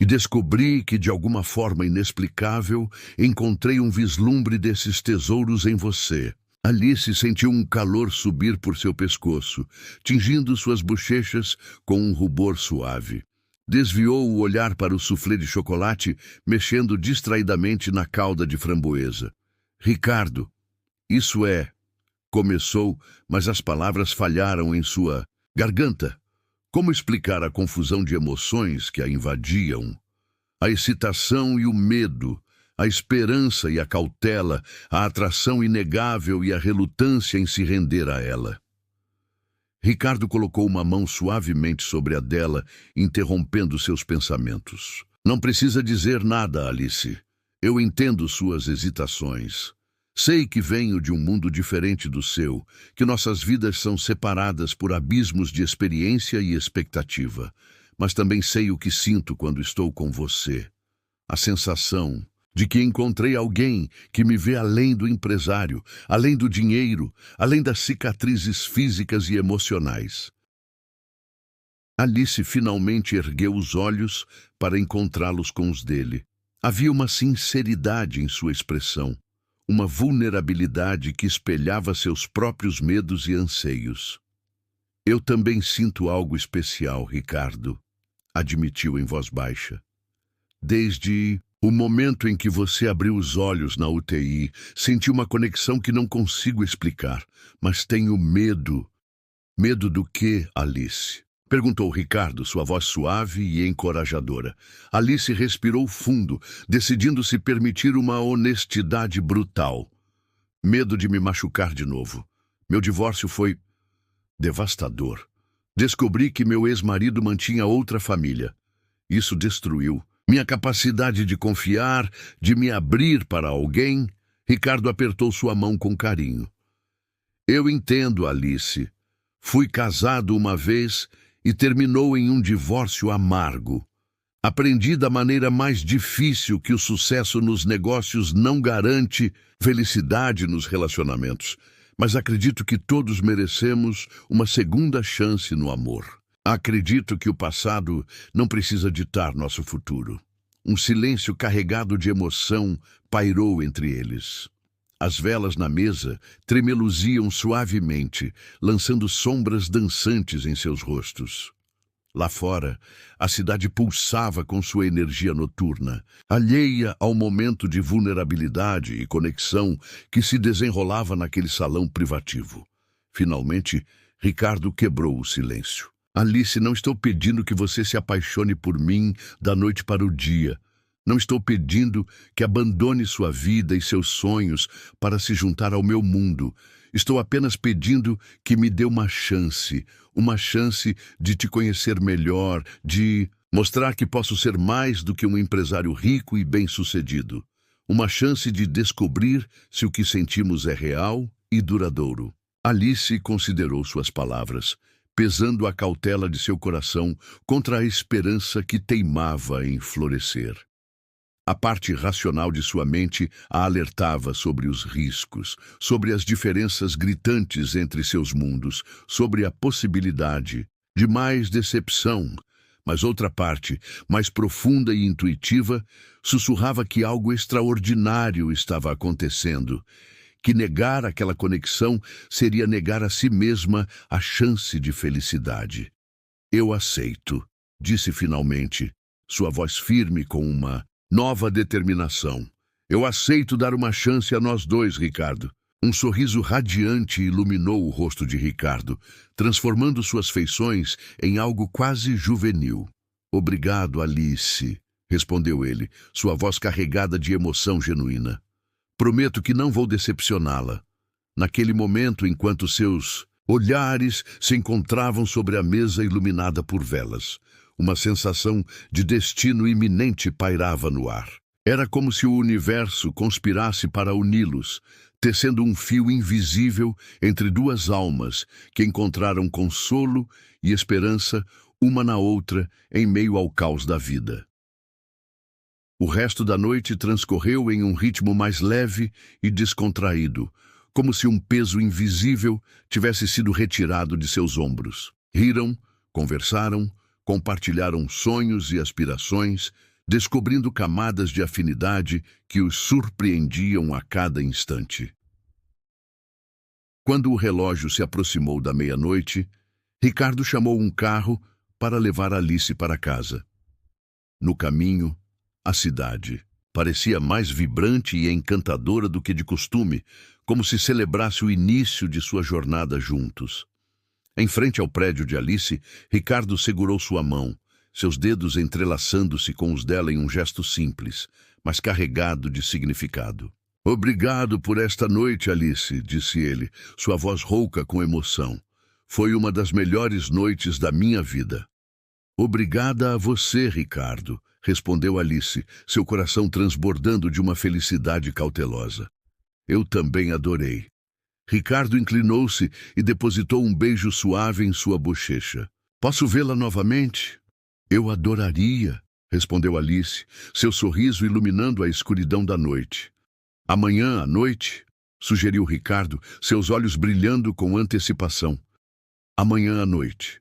Speaker 1: E descobri que, de alguma forma inexplicável, encontrei um vislumbre desses tesouros em você. Alice sentiu um calor subir por seu pescoço, tingindo suas bochechas com um rubor suave. Desviou o olhar para o soufflé de chocolate, mexendo distraidamente na calda de framboesa. Ricardo, isso é... Começou, mas as palavras falharam em sua garganta. Como explicar a confusão de emoções que a invadiam? A excitação e o medo, a esperança e a cautela, a atração inegável e a relutância em se render a ela. Ricardo colocou uma mão suavemente sobre a dela, interrompendo seus pensamentos. Não precisa dizer nada, Alice. Eu entendo suas hesitações. Sei que venho de um mundo diferente do seu, que nossas vidas são separadas por abismos de experiência e expectativa. Mas também sei o que sinto quando estou com você. A sensação de que encontrei alguém que me vê além do empresário, além do dinheiro, além das cicatrizes físicas e emocionais. Alice finalmente ergueu os olhos para encontrá-los com os dele. Havia uma sinceridade em sua expressão, uma vulnerabilidade que espelhava seus próprios medos e anseios. Eu também sinto algo especial, Ricardo, admitiu em voz baixa. Desde o momento em que você abriu os olhos na UTI, senti uma conexão que não consigo explicar, mas tenho medo. Medo do quê, Alice? Perguntou Ricardo, sua voz suave e encorajadora. Alice respirou fundo, decidindo se permitir uma honestidade brutal. Medo de me machucar de novo. Meu divórcio foi devastador. Descobri que meu ex-marido mantinha outra família. Isso destruiu minha capacidade de confiar, de me abrir para alguém. Ricardo apertou sua mão com carinho. Eu entendo, Alice. Fui casado uma vez e terminou em um divórcio amargo. Aprendi da maneira mais difícil que o sucesso nos negócios não garante felicidade nos relacionamentos, mas acredito que todos merecemos uma segunda chance no amor. Acredito que o passado não precisa ditar nosso futuro. Um silêncio carregado de emoção pairou entre eles. As velas na mesa tremeluziam suavemente, lançando sombras dançantes em seus rostos. Lá fora, a cidade pulsava com sua energia noturna, alheia ao momento de vulnerabilidade e conexão que se desenrolava naquele salão privativo. Finalmente, Ricardo quebrou o silêncio. Alice, não estou pedindo que você se apaixone por mim da noite para o dia. Não estou pedindo que abandone sua vida e seus sonhos para se juntar ao meu mundo. Estou apenas pedindo que me dê uma chance de te conhecer melhor, de mostrar que posso ser mais do que um empresário rico e bem-sucedido. Uma chance de descobrir se o que sentimos é real e duradouro. Alice considerou suas palavras, pesando a cautela de seu coração contra a esperança que teimava em florescer. A parte racional de sua mente a alertava sobre os riscos, sobre as diferenças gritantes entre seus mundos, sobre a possibilidade de mais decepção, mas outra parte, mais profunda e intuitiva, sussurrava que algo extraordinário estava acontecendo, que negar aquela conexão seria negar a si mesma a chance de felicidade. Eu aceito, disse finalmente, sua voz firme com uma nova determinação. Eu aceito dar uma chance a nós dois, Ricardo. Um sorriso radiante iluminou o rosto de Ricardo, transformando suas feições em algo quase juvenil. Obrigado, Alice, respondeu ele, sua voz carregada de emoção genuína. Prometo que não vou decepcioná-la. Naquele momento, enquanto seus olhares se encontravam sobre a mesa iluminada por velas, uma sensação de destino iminente pairava no ar. Era como se o universo conspirasse para uni-los, tecendo um fio invisível entre duas almas que encontraram consolo e esperança uma na outra em meio ao caos da vida. O resto da noite transcorreu em um ritmo mais leve e descontraído, como se um peso invisível tivesse sido retirado de seus ombros. Riram, conversaram, compartilharam sonhos e aspirações, descobrindo camadas de afinidade que os surpreendiam a cada instante. Quando o relógio se aproximou da meia-noite, Ricardo chamou um carro para levar Alice para casa. No caminho, a cidade parecia mais vibrante e encantadora do que de costume, como se celebrasse o início de sua jornada juntos. Em frente ao prédio de Alice, Ricardo segurou sua mão, seus dedos entrelaçando-se com os dela em um gesto simples, mas carregado de significado. "Obrigado por esta noite, Alice", disse ele, sua voz rouca com emoção. "Foi uma das melhores noites da minha vida." "Obrigada a você, Ricardo", respondeu Alice, seu coração transbordando de uma felicidade cautelosa. "Eu também adorei." Ricardo inclinou-se e depositou um beijo suave em sua bochecha. "Posso vê-la novamente?" "Eu adoraria", respondeu Alice, seu sorriso iluminando a escuridão da noite. "Amanhã à noite?", sugeriu Ricardo, seus olhos brilhando com antecipação. "Amanhã à noite",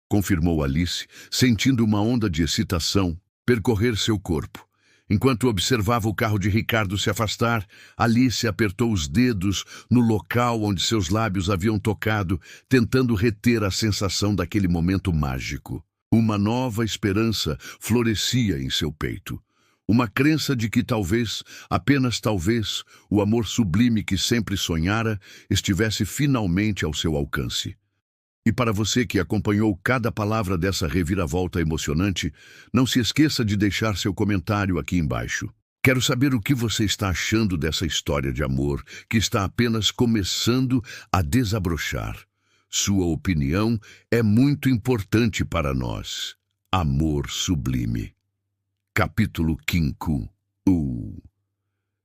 Speaker 1: confirmou Alice, sentindo uma onda de excitação percorrer seu corpo. Enquanto observava o carro de Ricardo se afastar, Alice apertou os dedos no local onde seus lábios haviam tocado, tentando reter a sensação daquele momento mágico. Uma nova esperança florescia em seu peito. Uma crença de que talvez, apenas talvez, o amor sublime que sempre sonhara estivesse finalmente ao seu alcance. E para você que acompanhou cada palavra dessa reviravolta emocionante, não se esqueça de deixar seu comentário aqui embaixo. Quero saber o que você está achando dessa história de amor que está apenas começando a desabrochar. Sua opinião é muito importante para nós. Amor sublime. Capítulo 5.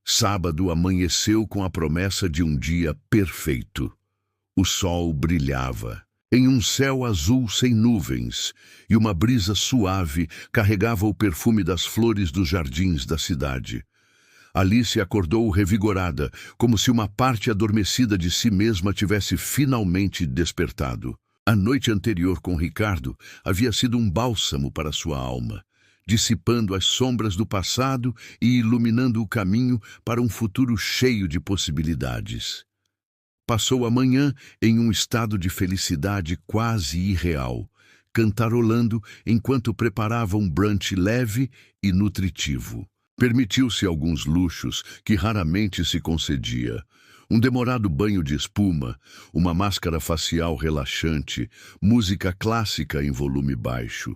Speaker 1: Sábado amanheceu com a promessa de um dia perfeito. O sol brilhava em um céu azul sem nuvens, e uma brisa suave carregava o perfume das flores dos jardins da cidade. Alice acordou revigorada, como se uma parte adormecida de si mesma tivesse finalmente despertado. A noite anterior com Ricardo havia sido um bálsamo para sua alma, dissipando as sombras do passado e iluminando o caminho para um futuro cheio de possibilidades. Passou a manhã em um estado de felicidade quase irreal, cantarolando enquanto preparava um brunch leve e nutritivo. Permitiu-se alguns luxos que raramente se concedia. Um demorado banho de espuma, uma máscara facial relaxante, música clássica em volume baixo.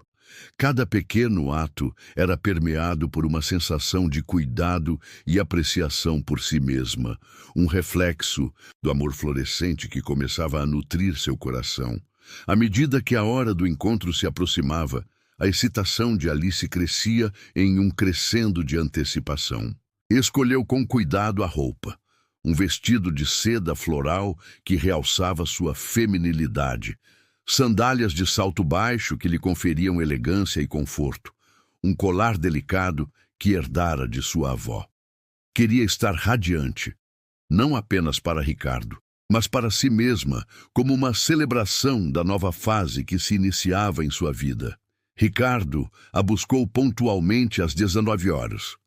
Speaker 1: Cada pequeno ato era permeado por uma sensação de cuidado e apreciação por si mesma, um reflexo do amor florescente que começava a nutrir seu coração. À medida que a hora do encontro se aproximava, a excitação de Alice crescia em um crescendo de antecipação. Escolheu com cuidado a roupa, um vestido de seda floral que realçava sua feminilidade, sandálias de salto baixo que lhe conferiam elegância e conforto, um colar delicado que herdara de sua avó. Queria estar radiante, não apenas para Ricardo, mas para si mesma, como uma celebração da nova fase que se iniciava em sua vida. Ricardo a buscou pontualmente às 19 horas.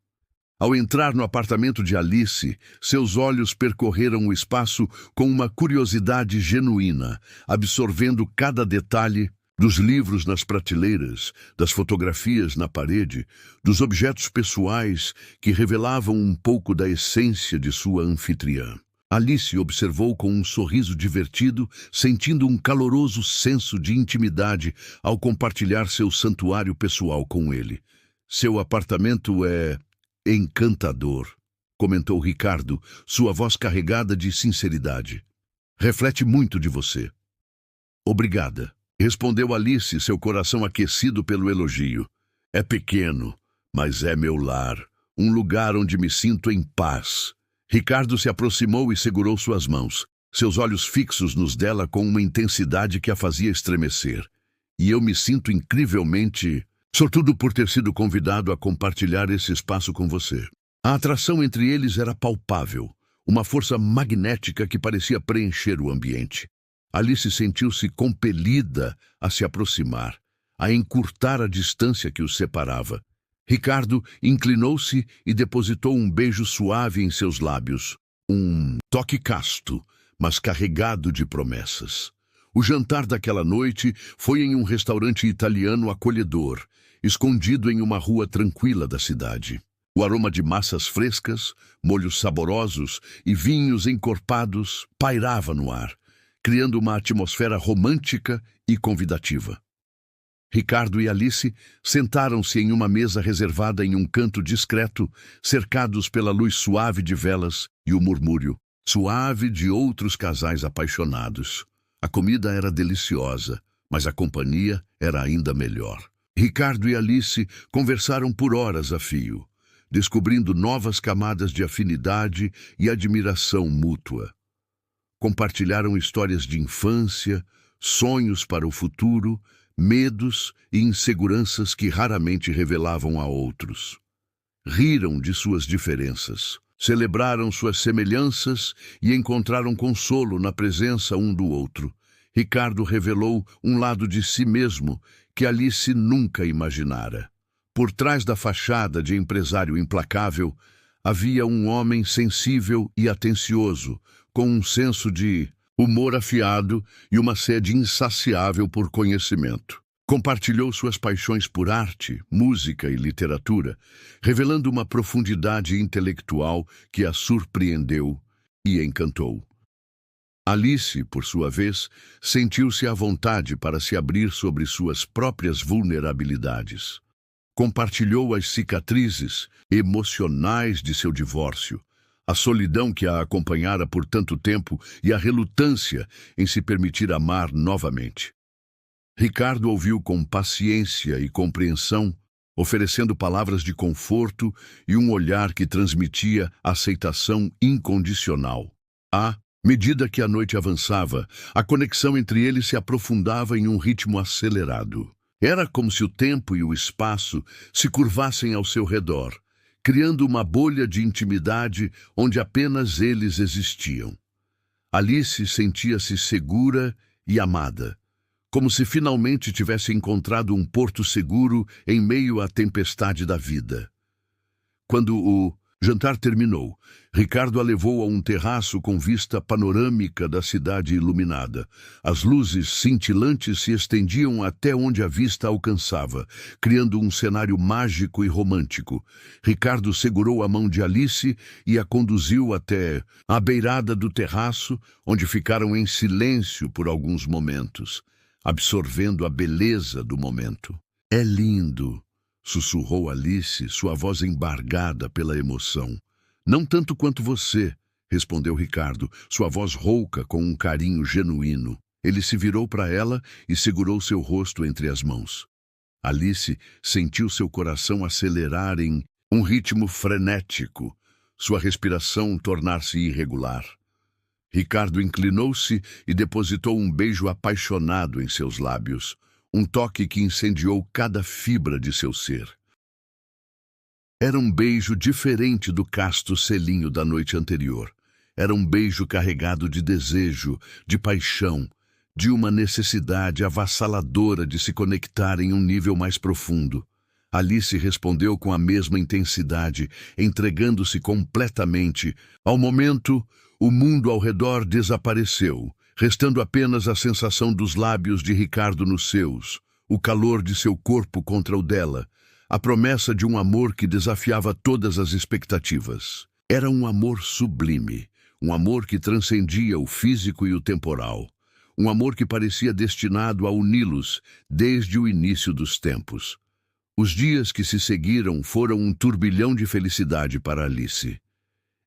Speaker 1: Ao entrar no apartamento de Alice, seus olhos percorreram o espaço com uma curiosidade genuína, absorvendo cada detalhe dos livros nas prateleiras, das fotografias na parede, dos objetos pessoais que revelavam um pouco da essência de sua anfitriã. Alice observou com um sorriso divertido, sentindo um caloroso senso de intimidade ao compartilhar seu santuário pessoal com ele. "Seu apartamento é encantador", comentou Ricardo, sua voz carregada de sinceridade. "Reflete muito de você." "Obrigada", respondeu Alice, seu coração aquecido pelo elogio. "É pequeno, mas é meu lar, um lugar onde me sinto em paz." Ricardo se aproximou e segurou suas mãos, seus olhos fixos nos dela com uma intensidade que a fazia estremecer. "E eu me sinto incrivelmente sortudo por ter sido convidado a compartilhar esse espaço com você." A atração entre eles era palpável, uma força magnética que parecia preencher o ambiente. Alice sentiu-se compelida a se aproximar, a encurtar a distância que os separava. Ricardo inclinou-se e depositou um beijo suave em seus lábios. Um toque casto, mas carregado de promessas. O jantar daquela noite foi em um restaurante italiano acolhedor, escondido em uma rua tranquila da cidade. O aroma de massas frescas, molhos saborosos e vinhos encorpados pairava no ar, criando uma atmosfera romântica e convidativa. Ricardo e Alice sentaram-se em uma mesa reservada em um canto discreto, cercados pela luz suave de velas e o murmúrio suave de outros casais apaixonados. A comida era deliciosa, mas a companhia era ainda melhor. Ricardo e Alice conversaram por horas a fio, descobrindo novas camadas de afinidade e admiração mútua. Compartilharam histórias de infância, sonhos para o futuro, medos e inseguranças que raramente revelavam a outros. Riram de suas diferenças, celebraram suas semelhanças e encontraram consolo na presença um do outro. Ricardo revelou um lado de si mesmo que Alice nunca imaginara. Por trás da fachada de empresário implacável, havia um homem sensível e atencioso, com um senso de humor afiado e uma sede insaciável por conhecimento. Compartilhou suas paixões por arte, música e literatura, revelando uma profundidade intelectual que a surpreendeu e encantou. Alice, por sua vez, sentiu-se à vontade para se abrir sobre suas próprias vulnerabilidades. Compartilhou as cicatrizes emocionais de seu divórcio, a solidão que a acompanhara por tanto tempo e a relutância em se permitir amar novamente. Ricardo ouviu com paciência e compreensão, oferecendo palavras de conforto e um olhar que transmitia aceitação incondicional. À medida que a noite avançava, a conexão entre eles se aprofundava em um ritmo acelerado. Era como se o tempo e o espaço se curvassem ao seu redor, criando uma bolha de intimidade onde apenas eles existiam. Alice sentia-se segura e amada, como se finalmente tivesse encontrado um porto seguro em meio à tempestade da vida. Quando o jantar terminou, Ricardo a levou a um terraço com vista panorâmica da cidade iluminada. As luzes cintilantes se estendiam até onde a vista alcançava, criando um cenário mágico e romântico. Ricardo segurou a mão de Alice e a conduziu até a beirada do terraço, onde ficaram em silêncio por alguns momentos, absorvendo a beleza do momento. "É lindo", sussurrou Alice, sua voz embargada pela emoção. "Não tanto quanto você", respondeu Ricardo, sua voz rouca com um carinho genuíno. Ele se virou para ela e segurou seu rosto entre as mãos. Alice sentiu seu coração acelerar em um ritmo frenético, sua respiração tornar-se irregular. Ricardo inclinou-se e depositou um beijo apaixonado em seus lábios, um toque que incendiou cada fibra de seu ser. Era um beijo diferente do casto selinho da noite anterior. Era um beijo carregado de desejo, de paixão, de uma necessidade avassaladora de se conectar em um nível mais profundo. Alice respondeu com a mesma intensidade, entregando-se completamente. Ao momento, o mundo ao redor desapareceu, restando apenas a sensação dos lábios de Ricardo nos seus, o calor de seu corpo contra o dela, a promessa de um amor que desafiava todas as expectativas. Era um amor sublime, um amor que transcendia o físico e o temporal, um amor que parecia destinado a uni-los desde o início dos tempos. Os dias que se seguiram foram um turbilhão de felicidade para Alice.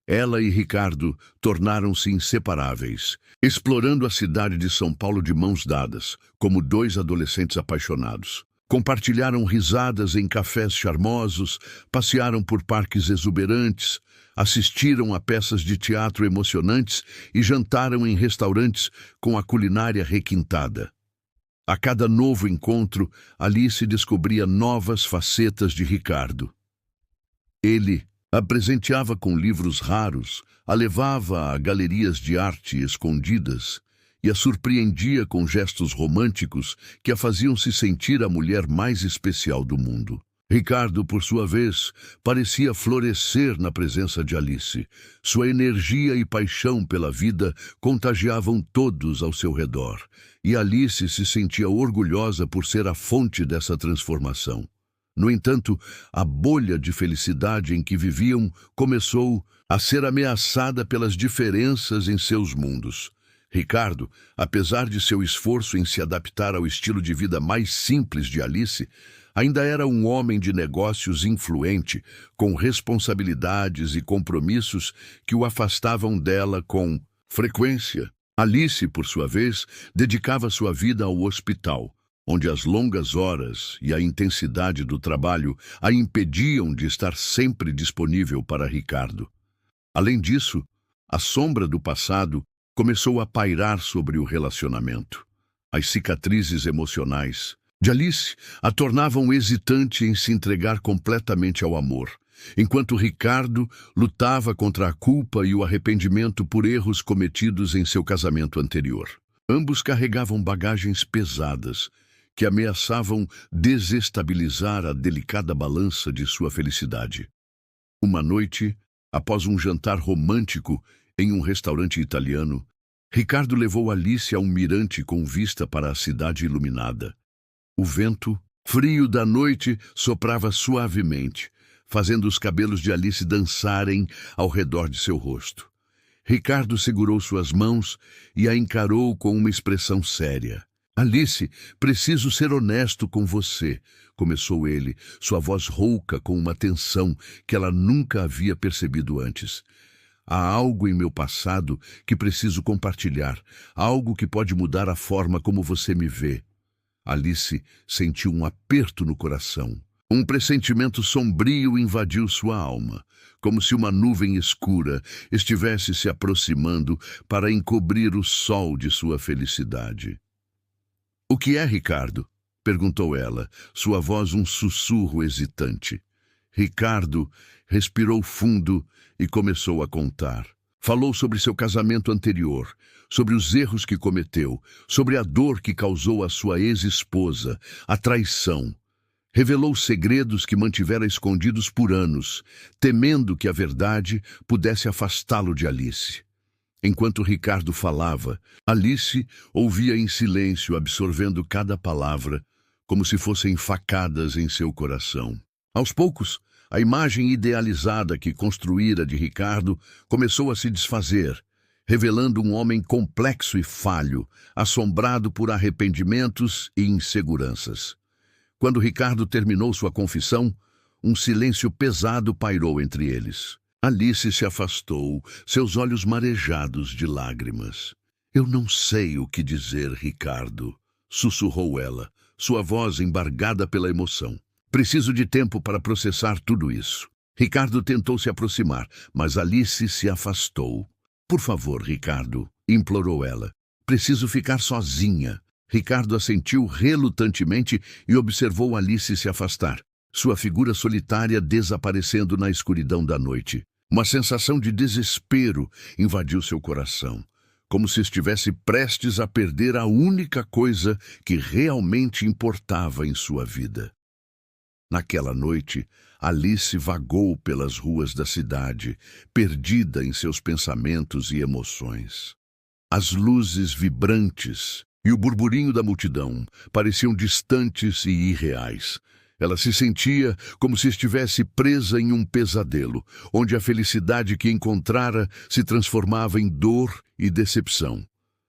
Speaker 1: Ela e Ricardo tornaram-se inseparáveis, explorando a cidade de São Paulo de mãos dadas, como dois adolescentes apaixonados. Compartilharam risadas em cafés charmosos, passearam por parques exuberantes, assistiram a peças de teatro emocionantes e jantaram em restaurantes com a culinária requintada. A cada novo encontro, Alice descobria novas facetas de Ricardo. Ele a presenteava com livros raros, a levava a galerias de arte escondidas e a surpreendia com gestos românticos que a faziam se sentir a mulher mais especial do mundo. Ricardo, por sua vez, parecia florescer na presença de Alice. Sua energia e paixão pela vida contagiavam todos ao seu redor, e Alice se sentia orgulhosa por ser a fonte dessa transformação. No entanto, a bolha de felicidade em que viviam começou a ser ameaçada pelas diferenças em seus mundos. Ricardo, apesar de seu esforço em se adaptar ao estilo de vida mais simples de Alice, ainda era um homem de negócios influente, com responsabilidades e compromissos que o afastavam dela com frequência. Alice, por sua vez, dedicava sua vida ao hospital, onde as longas horas e a intensidade do trabalho a impediam de estar sempre disponível para Ricardo. Além disso, a sombra do passado começou a pairar sobre o relacionamento. As cicatrizes emocionais de Alice a tornavam hesitante em se entregar completamente ao amor, enquanto Ricardo lutava contra a culpa e o arrependimento por erros cometidos em seu casamento anterior. Ambos carregavam bagagens pesadas que ameaçavam desestabilizar a delicada balança de sua felicidade. Uma noite, após um jantar romântico em um restaurante italiano, Ricardo levou Alice a um mirante com vista para a cidade iluminada. O vento frio da noite soprava suavemente, fazendo os cabelos de Alice dançarem ao redor de seu rosto. Ricardo segurou suas mãos e a encarou com uma expressão séria. Alice, preciso ser honesto com você, começou ele, sua voz rouca com uma tensão que ela nunca havia percebido antes. Há algo em meu passado que preciso compartilhar, algo que pode mudar a forma como você me vê. Alice sentiu um aperto no coração. Um pressentimento sombrio invadiu sua alma, como se uma nuvem escura estivesse se aproximando para encobrir o sol de sua felicidade. "O que é, Ricardo?" perguntou ela, sua voz um sussurro hesitante. Ricardo respirou fundo e começou a contar. Falou sobre seu casamento anterior, sobre os erros que cometeu, sobre a dor que causou à sua ex-esposa, a traição. Revelou segredos que mantivera escondidos por anos, temendo que a verdade pudesse afastá-lo de Alice. Enquanto Ricardo falava, Alice ouvia em silêncio, absorvendo cada palavra, como se fossem facadas em seu coração. Aos poucos, a imagem idealizada que construíra de Ricardo começou a se desfazer, revelando um homem complexo e falho, assombrado por arrependimentos e inseguranças. Quando Ricardo terminou sua confissão, um silêncio pesado pairou entre eles. Alice se afastou, seus olhos marejados de lágrimas. "Eu não sei o que dizer, Ricardo", sussurrou ela, sua voz embargada pela emoção. "Preciso de tempo para processar tudo isso." Ricardo tentou se aproximar, mas Alice se afastou. "Por favor, Ricardo", implorou ela. "Preciso ficar sozinha." Ricardo assentiu relutantemente e observou Alice se afastar, sua figura solitária desaparecendo na escuridão da noite. Uma sensação de desespero invadiu seu coração, como se estivesse prestes a perder a única coisa que realmente importava em sua vida. Naquela noite, Alice vagou pelas ruas da cidade, perdida em seus pensamentos e emoções. As luzes vibrantes e o burburinho da multidão pareciam distantes e irreais. Ela se sentia como se estivesse presa em um pesadelo, onde a felicidade que encontrara se transformava em dor e decepção.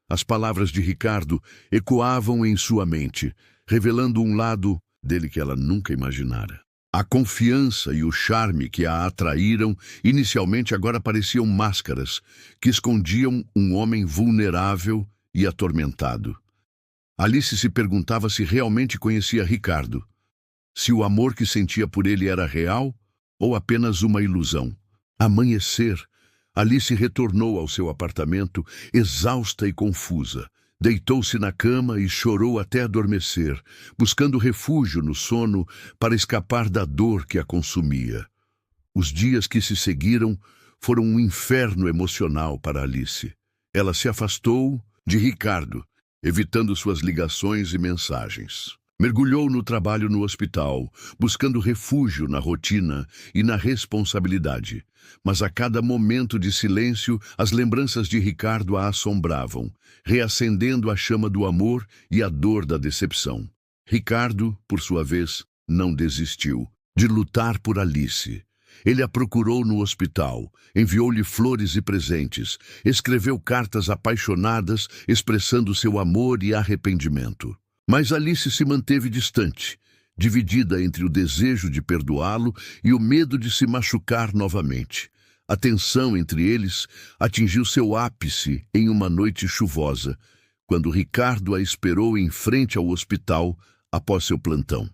Speaker 1: As palavras de Ricardo ecoavam em sua mente, revelando um lado dele que ela nunca imaginara. A confiança e o charme que a atraíram inicialmente agora pareciam máscaras que escondiam um homem vulnerável e atormentado. Alice se perguntava se realmente conhecia Ricardo, se o amor que sentia por ele era real ou apenas uma ilusão. Amanhecer, Alice retornou ao seu apartamento, exausta e confusa. Deitou-se na cama e chorou até adormecer, buscando refúgio no sono para escapar da dor que a consumia. Os dias que se seguiram foram um inferno emocional para Alice. Ela se afastou de Ricardo, evitando suas ligações e mensagens. Mergulhou no trabalho no hospital, buscando refúgio na rotina e na responsabilidade. Mas a cada momento de silêncio, as lembranças de Ricardo a assombravam, reacendendo a chama do amor e a dor da decepção. Ricardo, por sua vez, não desistiu de lutar por Alice. Ele a procurou no hospital, enviou-lhe flores e presentes, escreveu cartas apaixonadas expressando seu amor e arrependimento. Mas Alice se manteve distante, dividida entre o desejo de perdoá-lo e o medo de se machucar novamente. A tensão entre eles atingiu seu ápice em uma noite chuvosa, quando Ricardo a esperou em frente ao hospital após seu plantão.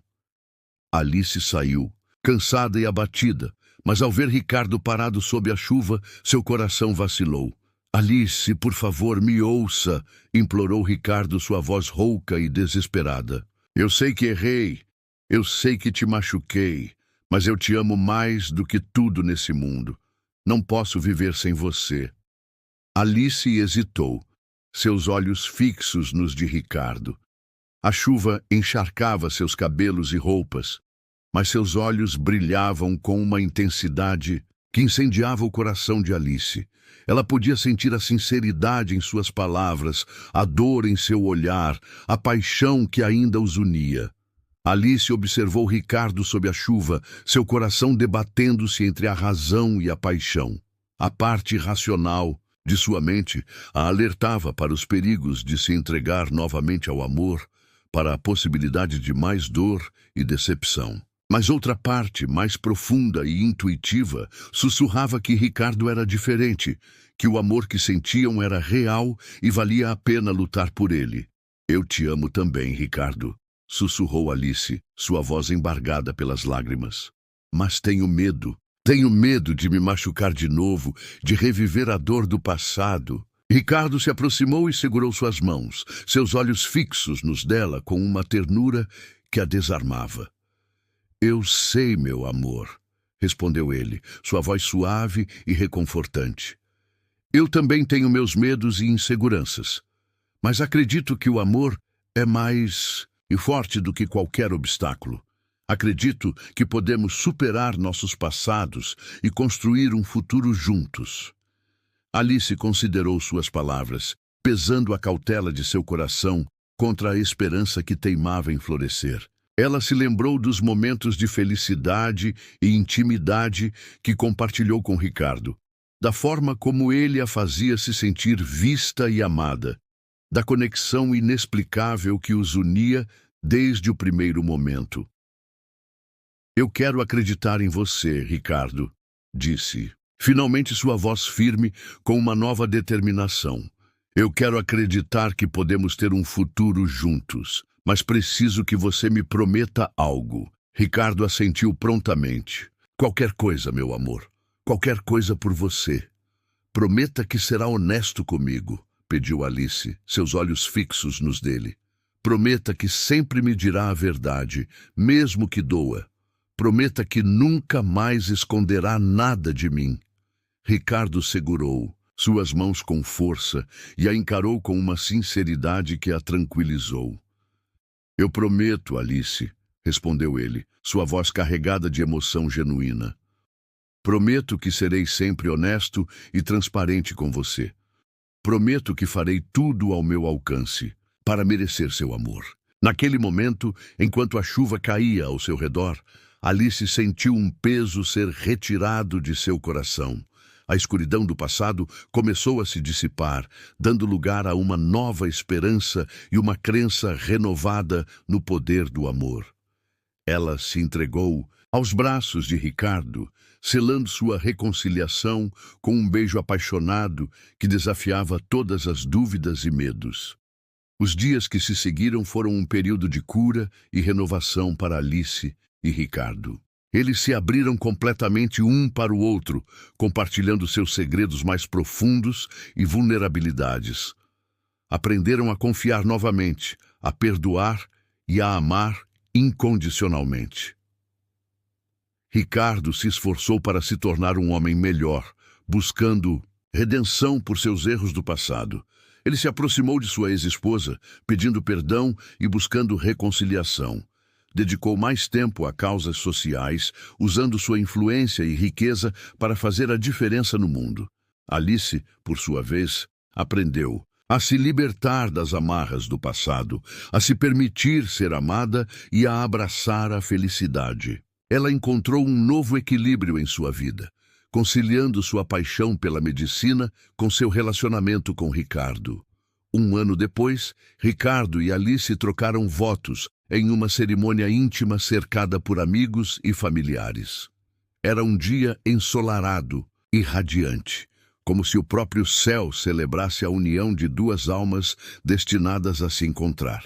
Speaker 1: Alice saiu, cansada e abatida, mas ao ver Ricardo parado sob a chuva, seu coração vacilou. Alice, por favor, me ouça, implorou Ricardo, sua voz rouca e desesperada. Eu sei que errei, eu sei que te machuquei, mas eu te amo mais do que tudo nesse mundo. Não posso viver sem você. Alice hesitou, seus olhos fixos nos de Ricardo. A chuva encharcava seus cabelos e roupas, mas seus olhos brilhavam com uma intensidade que incendiava o coração de Alice. Ela podia sentir a sinceridade em suas palavras, a dor em seu olhar, a paixão que ainda os unia. Alice observou Ricardo sob a chuva, seu coração debatendo-se entre a razão e a paixão. A parte racional de sua mente a alertava para os perigos de se entregar novamente ao amor, para a possibilidade de mais dor e decepção. Mas outra parte, mais profunda e intuitiva, sussurrava que Ricardo era diferente, que o amor que sentiam era real e valia a pena lutar por ele. Eu te amo também, Ricardo, sussurrou Alice, sua voz embargada pelas lágrimas. Mas tenho medo de me machucar de novo, de reviver a dor do passado. Ricardo se aproximou e segurou suas mãos, seus olhos fixos nos dela com uma ternura que a desarmava. Eu sei, meu amor, respondeu ele, sua voz suave e reconfortante. Eu também tenho meus medos e inseguranças, mas acredito que o amor é mais forte do que qualquer obstáculo. Acredito que podemos superar nossos passados e construir um futuro juntos. Alice considerou suas palavras, pesando a cautela de seu coração contra a esperança que teimava em florescer. Ela se lembrou dos momentos de felicidade e intimidade que compartilhou com Ricardo, da forma como ele a fazia se sentir vista e amada, da conexão inexplicável que os unia desde o primeiro momento. Eu quero acreditar em você, Ricardo, disse, finalmente sua voz firme com uma nova determinação. Eu quero acreditar que podemos ter um futuro juntos. Mas preciso que você me prometa algo. Ricardo assentiu prontamente. Qualquer coisa, meu amor. Qualquer coisa por você. Prometa que será honesto comigo, pediu Alice, seus olhos fixos nos dele. Prometa que sempre me dirá a verdade, mesmo que doa. Prometa que nunca mais esconderá nada de mim. Ricardo segurou suas mãos com força e a encarou com uma sinceridade que a tranquilizou. Eu prometo, Alice, respondeu ele, sua voz carregada de emoção genuína. Prometo que serei sempre honesto e transparente com você. Prometo que farei tudo ao meu alcance para merecer seu amor. Naquele momento, enquanto a chuva caía ao seu redor, Alice sentiu um peso ser retirado de seu coração. A escuridão do passado começou a se dissipar, dando lugar a uma nova esperança e uma crença renovada no poder do amor. Ela se entregou aos braços de Ricardo, selando sua reconciliação com um beijo apaixonado que desafiava todas as dúvidas e medos. Os dias que se seguiram foram um período de cura e renovação para Alice e Ricardo. Eles se abriram completamente um para o outro, compartilhando seus segredos mais profundos e vulnerabilidades. Aprenderam a confiar novamente, a perdoar e a amar incondicionalmente. Ricardo se esforçou para se tornar um homem melhor, buscando redenção por seus erros do passado. Ele se aproximou de sua ex-esposa, pedindo perdão e buscando reconciliação. Dedicou mais tempo a causas sociais, usando sua influência e riqueza para fazer a diferença no mundo. Alice, por sua vez, aprendeu a se libertar das amarras do passado, a se permitir ser amada e a abraçar a felicidade. Ela encontrou um novo equilíbrio em sua vida, conciliando sua paixão pela medicina com seu relacionamento com Ricardo. Um ano depois, Ricardo e Alice trocaram votos em uma cerimônia íntima cercada por amigos e familiares. Era um dia ensolarado e radiante, como se o próprio céu celebrasse a união de duas almas destinadas a se encontrar.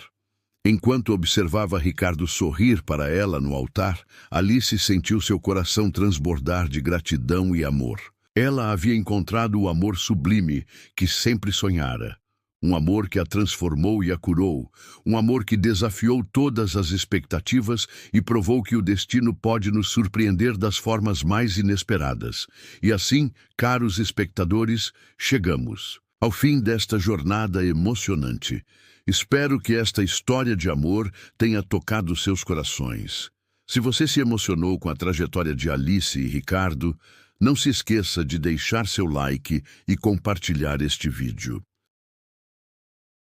Speaker 1: Enquanto observava Ricardo sorrir para ela no altar, Alice sentiu seu coração transbordar de gratidão e amor. Ela havia encontrado o amor sublime que sempre sonhara. Um amor que a transformou e a curou, um amor que desafiou todas as expectativas e provou que o destino pode nos surpreender das formas mais inesperadas. E assim, caros espectadores, chegamos ao fim desta jornada emocionante. Espero que esta história de amor tenha tocado seus corações. Se você se emocionou com a trajetória de Alice e Ricardo, não se esqueça de deixar seu like e compartilhar este vídeo.